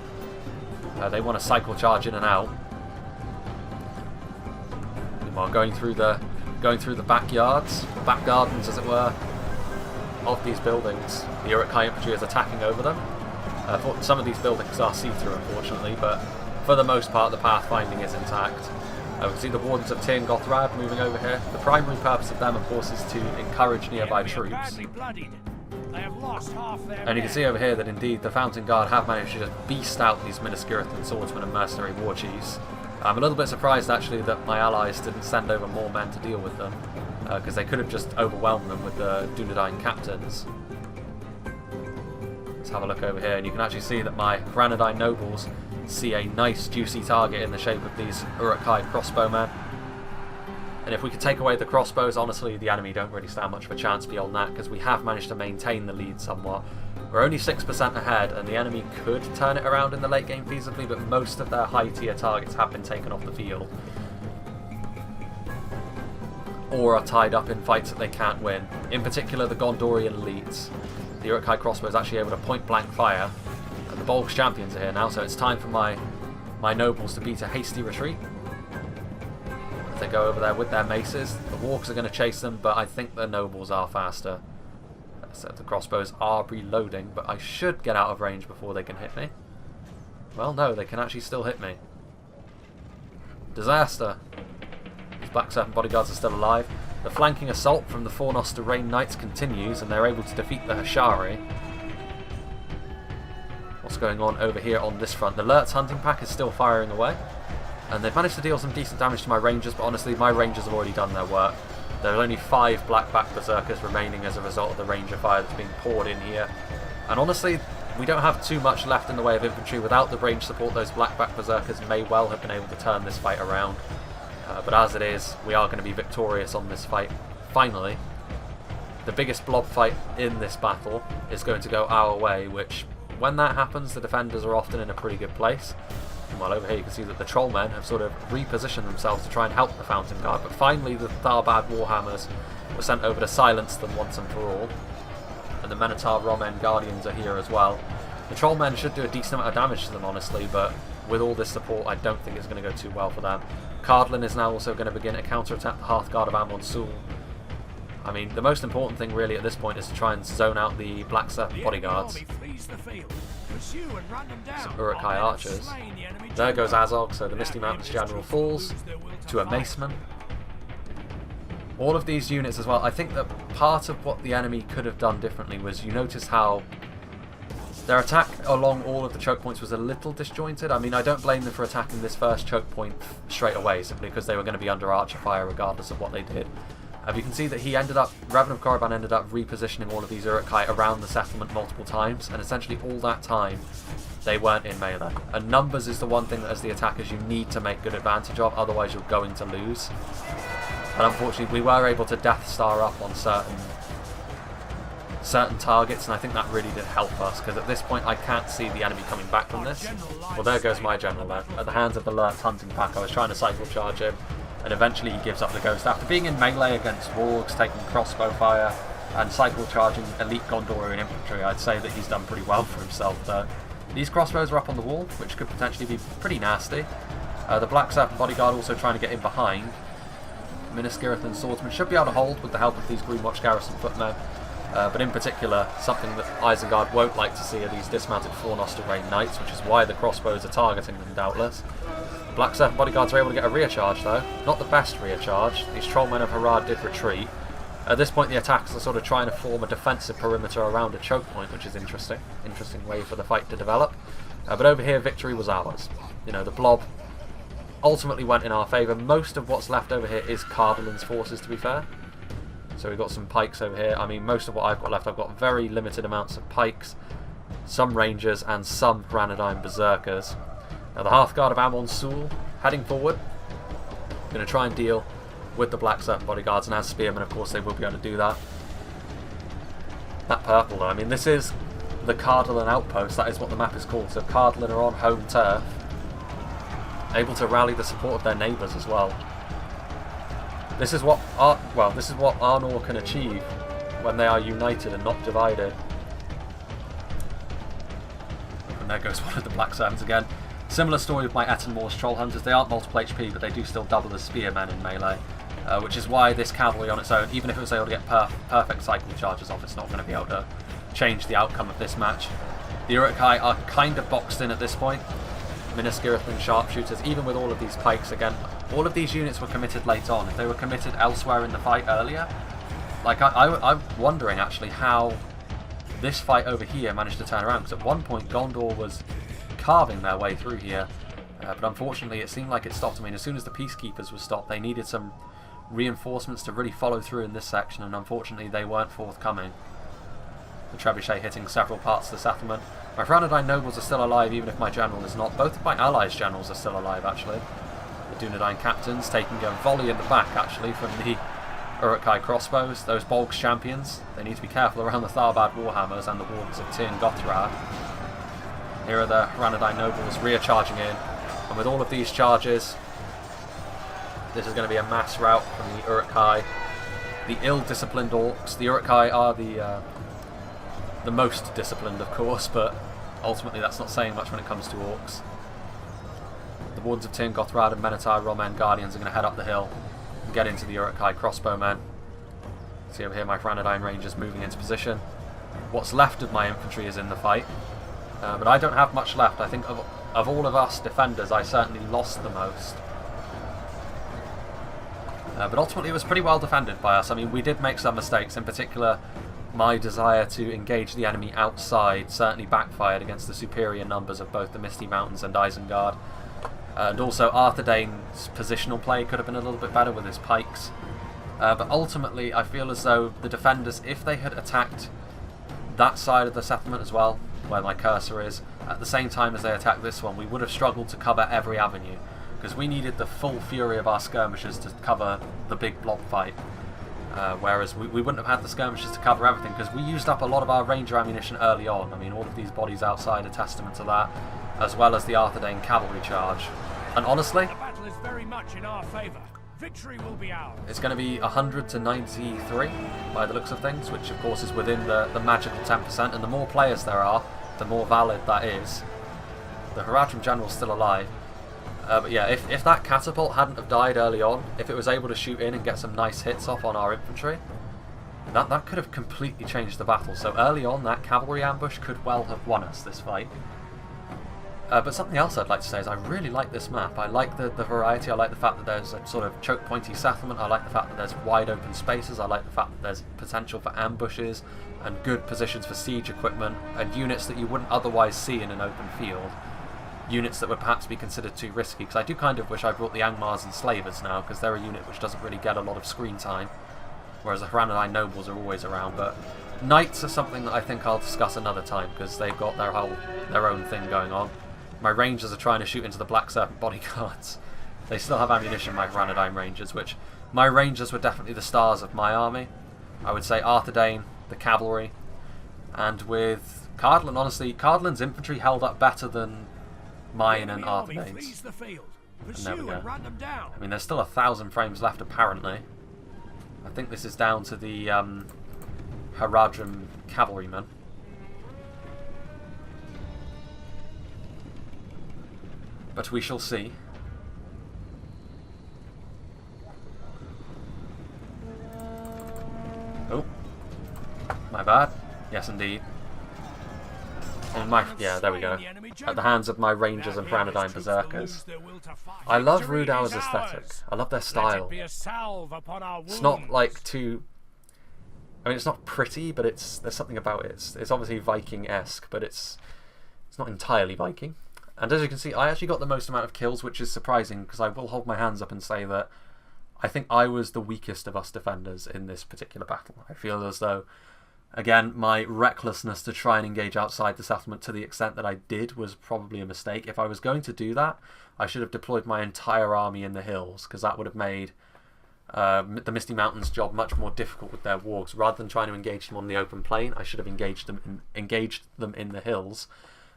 They want to cycle charge in and out. Meanwhile, going through the backyards, back gardens, as it were, of these buildings, the Uruk-hai infantry is attacking over them. Some of these buildings are see-through, unfortunately, but for the most part the pathfinding is intact. We can see the Wardens of Tir Gothrad moving over here. The primary purpose of them, of course, is to encourage nearby troops. And you can see over here that indeed the Fountain Guard have managed to just beast out these Minas Tirith swordsmen and mercenary war chiefs. I'm a little bit surprised actually that my allies didn't send over more men to deal with them, because they could have just overwhelmed them with the Dunedain captains. Let's have a look over here, and you can actually see that my Granadine nobles see a nice juicy target in the shape of these Uruk-hai crossbowmen. And if we could take away the crossbows, honestly the enemy don't really stand much of a chance beyond that, because we have managed to maintain the lead somewhat. We're only 6% ahead, and the enemy could turn it around in the late game feasibly, but most of their high tier targets have been taken off the field, or are tied up in fights that they can't win. In particular the Gondorian elites. The Uruk-hai crossbow is actually able to point blank fire, and the Bolgs champions are here now, so it's time for my nobles to beat a hasty retreat. If they go over there with their maces, the Wargs are going to chase them, but I think the nobles are faster. So the crossbows are reloading, but I should get out of range before they can hit me. Well, no, they can actually still hit me. Disaster! These Black Serpent bodyguards are still alive. The flanking assault from the Fornoster Rain Knights continues, and they're able to defeat the Hashari. What's going on over here on this front? The Lurtz hunting pack is still firing away. And they've managed to deal some decent damage to my Rangers, but honestly, my Rangers have already done their work. There are only 5 Blackback Berserkers remaining as a result of the Ranger fire that's being poured in here. And honestly, we don't have too much left in the way of infantry. Without the range support, those Blackback Berserkers may well have been able to turn this fight around. But as it is, we are going to be victorious on this fight. Finally, the biggest blob fight in this battle is going to go our way, which, when that happens, the defenders are often in a pretty good place. While over here you can see that the Trollmen have sort of repositioned themselves to try and help the Fountain Guard, but finally the Tharbad Warhammers were sent over to silence them once and for all. And the Minotaur Romen Guardians are here as well. The Trollmen should do a decent amount of damage to them, honestly, but with all this support I don't think it's going to go too well for them. Cardlin is now also going to begin to counterattack the Hearthguard of Amon-Sul. I mean, the most important thing really at this point is to try and zone out the Black Serpent bodyguards. Some Uruk-hai archers. There goes Azog, so the Misty Mountains General falls to a Maceman. All of these units as well, I think that part of what the enemy could have done differently was, you notice how their attack along all of the choke points was a little disjointed. I mean, I don't blame them for attacking this first choke point straight away, simply because they were going to be under archer fire regardless of what they did. You can see that Revan of Korriban ended up repositioning all of these Uruk-hai around the settlement multiple times, and essentially all that time they weren't in melee. And numbers is the one thing that as the attackers you need to make good advantage of, otherwise you're going to lose. And unfortunately we were able to Death Star up on certain targets, and I think that really did help us, because at this point I can't see the enemy coming back from this. Well, there goes my general there. At the hands of the Lurk's hunting pack, I was trying to cycle charge him, and eventually he gives up the ghost. After being in melee against wargs, taking crossbow fire, and cycle charging elite Gondorian infantry, I'd say that he's done pretty well for himself there. These crossbows are up on the wall, which could potentially be pretty nasty. The Black Serpent bodyguard also trying to get in behind. Minas Tirith and swordsmen should be able to hold with the help of these Greenwatch garrison footmen. But in particular, something that Isengard won't like to see are these dismounted Fornoster Rain Knights, which is why the crossbows are targeting them, doubtless. Black Serpent bodyguards are able to get a rear charge though. Not the best rear charge. These Trollmen of Harad did retreat. At this point the attackers are sort of trying to form a defensive perimeter around a choke point, which is interesting. Interesting way for the fight to develop. But over here victory was ours. You know, the blob ultimately went in our favour. Most of what's left over here is Cardolin's forces, to be fair. So we've got some pikes over here. I mean, most of what I've got left, I've got very limited amounts of pikes, some rangers and some Ranadine berserkers. Now the Hearthguard of Amon-Sul heading forward. Going to try and deal with the Black Serpent bodyguards, and as spearmen of course they will be able to do that. That purple though, I mean this is the Cardolin outpost, that is what the map is called. So Cardolin are on home turf, able to rally the support of their neighbours as well. This is what ARNOR can achieve when they are united and not divided. And there goes one of the Black Serpents again. Similar story with my Etten-Moor's Troll Hunters. They aren't multiple HP, but they do still double as spearmen in melee. Which is why this cavalry on its own, even if it was able to get perfect cycle charges off, it's not going to be able to change the outcome of this match. The Uruk-hai are kind of boxed in at this point. Minas Tirith and sharpshooters, even with all of these pikes again. All of these units were committed late on. If they were committed elsewhere in the fight earlier, like I'm wondering actually how this fight over here managed to turn around, because at one point Gondor was carving their way through here, but unfortunately it seemed like it stopped. I mean, as soon as the Peacekeepers were stopped, they needed some reinforcements to really follow through in this section, and unfortunately they weren't forthcoming. The Trebuchet hitting several parts of the settlement. My Ranadine nobles are still alive, even if my general is not. Both of my allies' generals are still alive, actually. The Dunedain captains taking a volley in the back, actually, from the Uruk-hai crossbows. Those Bolgs champions, they need to be careful around the Tharbad Warhammers and the wards of Tirn Gothrad. Here are the Ranadine nobles rear-charging in, and with all of these charges, this is going to be a mass rout from the Uruk-hai. The ill-disciplined orcs. The Uruk-hai are the most disciplined, of course, but ultimately that's not saying much when it comes to orcs. The Wardens of Tirn Gothrad and Minotaur Roman Guardians are going to head up the hill and get into the Uruk-hai crossbowmen. See over here my Ranadine Rangers moving into position. What's left of my infantry is in the fight, but I don't have much left. I think of all of us defenders, I certainly lost the most. But ultimately it was pretty well defended by us. I mean, we did make some mistakes, in particular my desire to engage the enemy outside certainly backfired against the superior numbers of both the Misty Mountains and Isengard. And also Arthur Dane's positional play could have been a little bit better with his pikes. But ultimately, I feel as though the defenders, if they had attacked that side of the settlement as well, where my cursor is, at the same time as they attacked this one, we would have struggled to cover every avenue, because we needed the full fury of our skirmishers to cover the big blob fight. Whereas we wouldn't have had the skirmishers to cover everything, because we used up a lot of our ranger ammunition early on. I mean, all of these bodies outside are testament to that, as well as the Arthur Dane cavalry charge. And honestly, the battle is very much in our favour. Victory will be ours. It's going to be 100 to 93 by the looks of things, which of course is within the magical 10%, and the more players there are, the more valid that is. The Haradrim General's still alive. But yeah, if that catapult hadn't have died early on, if it was able to shoot in and get some nice hits off on our infantry, that could have completely changed the battle. So early on, that cavalry ambush could well have won us this fight. But something else I'd like to say is I really like this map. I like the variety. I like the fact that there's a sort of choke pointy settlement. I like the fact that there's wide open spaces. I like the fact that there's potential for ambushes and good positions for siege equipment and units that you wouldn't otherwise see in an open field. Units that would perhaps be considered too risky, because I do kind of wish I brought the Angmars and Slavers now, because they're a unit which doesn't really get a lot of screen time, whereas the Haranadine Nobles are always around. But Knights are something that I think I'll discuss another time, because they've got their own thing going on. My Rangers are trying to shoot into the Black Serpent bodyguards. They still have ammunition, my Haranadine Rangers, which my Rangers were definitely the stars of my army. I would say Arthur Dane, the cavalry, and with Cardlan, honestly, Cardlan's infantry held up better than mine and Arthur Dane's. And there we go. I mean, there's still 1,000 frames left apparently. I think this is down to the Haradrim cavalrymen. But we shall see. Oh, my bad. Yes, indeed. And yeah, there we go. At the hands of my Rangers and Haranadine Berserkers. I love Rudau's aesthetic. I love their style. It's not like too... I mean, it's not pretty, but there's something about it. It's obviously Viking-esque, but it's not entirely Viking. And as you can see, I actually got the most amount of kills, which is surprising, because I will hold my hands up and say that I think I was the weakest of us defenders in this particular battle. I feel as though, again, my recklessness to try and engage outside the settlement to the extent that I did was probably a mistake. If I was going to do that, I should have deployed my entire army in the hills, because that would have made the Misty Mountains' job much more difficult with their wargs. Rather than trying to engage them on the open plain, I should have engaged them in the hills.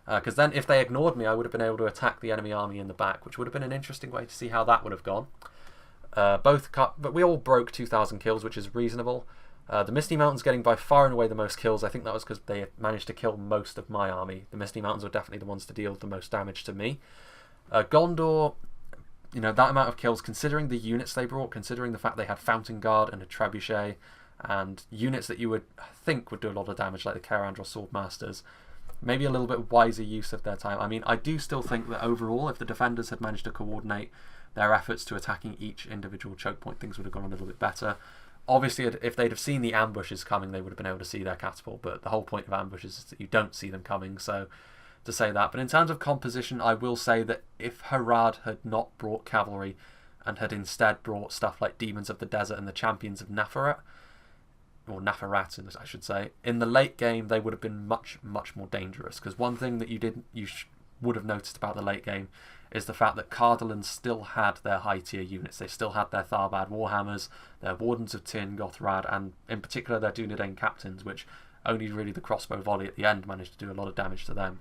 Because then, if they ignored me, I would have been able to attack the enemy army in the back, which would have been an interesting way to see how that would have gone. But we all broke 2,000 kills, which is reasonable. The Misty Mountains getting by far and away the most kills. I think that was because they managed to kill most of my army. The Misty Mountains were definitely the ones to deal the most damage to me. Gondor, you know, that amount of kills, considering the units they brought, considering the fact they had Fountain Guard and a Trebuchet, and units that you would think would do a lot of damage, like the Kerandros Swordmasters. Maybe a little bit wiser use of their time. I mean, I do still think that overall, if the defenders had managed to coordinate their efforts to attacking each individual choke point, things would have gone a little bit better. Obviously, if they'd have seen the ambushes coming, they would have been able to see their catapult, but the whole point of ambushes is that you don't see them coming, so to say that. But in terms of composition, I will say that if Harad had not brought cavalry and had instead brought stuff like Demons of the Desert and the Champions of Nafarat, or Nafarat, I should say, in the late game they would have been much, much more dangerous. Because one thing that you would have noticed about the late game is the fact that Cardolan still had their high tier units. They still had their Tharbad Warhammers, their Wardens of Tin, Gothrad, and in particular their Dunedain Captains, which only really the crossbow volley at the end managed to do a lot of damage to them.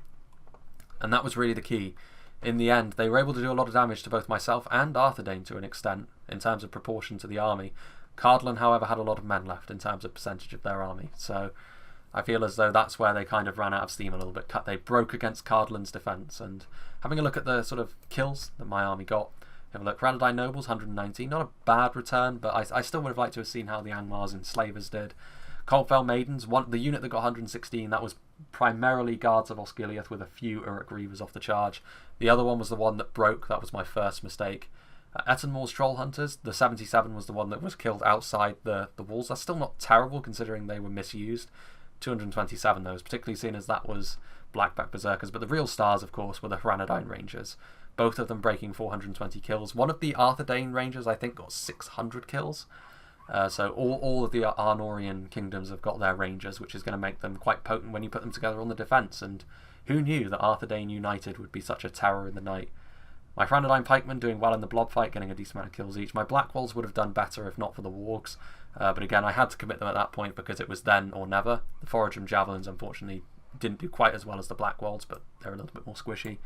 And that was really the key. In the end, they were able to do a lot of damage to both myself and Arthur Dane to an extent, in terms of proportion to the army. Cardolan, however, had a lot of men left in terms of percentage of their army, so I feel as though that's where they kind of ran out of steam a little bit. They broke against Cardolan's defence, and having a look at the sort of kills that my army got, have a look. Haranadine Nobles, 119, not a bad return, but I still would have liked to have seen how the Angmars and Slavers did. Coldfell Maidens, the unit that got 116, that was primarily Guards of Osgiliath with a few Uruk Reavers off the charge. The other one was the one that broke, that was my first mistake. Ettenmoor's Troll Hunters, the 77 was the one that was killed outside the walls. That's still not terrible considering they were misused. 227 those, particularly seeing as that was Blackback Berserkers. But the real stars, of course, were the Haranadine Rangers. both of them breaking 420 kills. One of the Arthedain Rangers, I think, got 600 kills. So all of the Arnorian kingdoms have got their Rangers, which is going to make them quite potent when you put them together on the defence. And who knew that Arthedain United would be such a terror in the night? My Franadine Pikemen doing well in the blob fight, getting a decent amount of kills each. My Blackwolves would have done better if not for the Wargs. But again, I had to commit them at that point because it was then or never. The Foragem Javelins, unfortunately, didn't do quite as well as the Blackwolves, but they're a little bit more squishy.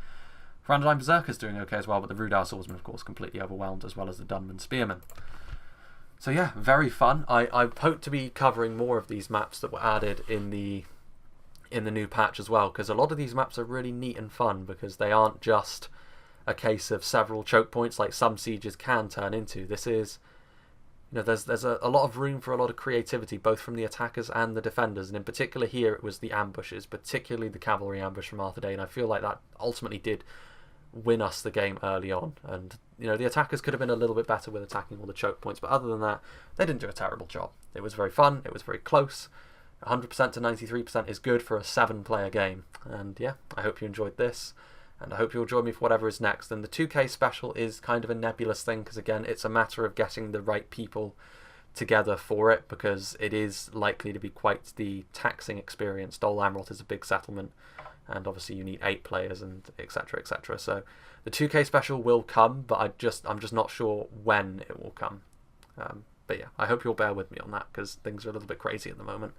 Franadine Berserker's doing okay as well, but the Rudar Swordsman, of course, completely overwhelmed, as well as the Dunman Spearmen. So yeah, very fun. I hope to be covering more of these maps that were added in the new patch as well, because a lot of these maps are really neat and fun, because they aren't just a case of several choke points like some sieges can turn into. This is, there's a lot of room for a lot of creativity, both from the attackers and the defenders, and in particular here it was the ambushes, particularly the cavalry ambush from Arthedain. I feel like that ultimately did win us the game early on, and the attackers could have been a little bit better with attacking all the choke points, but other than that, they didn't do a terrible job. It was very fun, it was very close. 100% to 93% is good for a 7-player game, and yeah, I hope you enjoyed this, and I hope you'll join me for whatever is next. And the 2K special is kind of a nebulous thing, because again, it's a matter of getting the right people together for it, because it is likely to be quite the taxing experience. Dol Amroth is a big settlement, and obviously you need 8 players, and etc, etc. So the 2K special will come, but I'm just not sure when it will come. But yeah, I hope you'll bear with me on that, because things are a little bit crazy at the moment.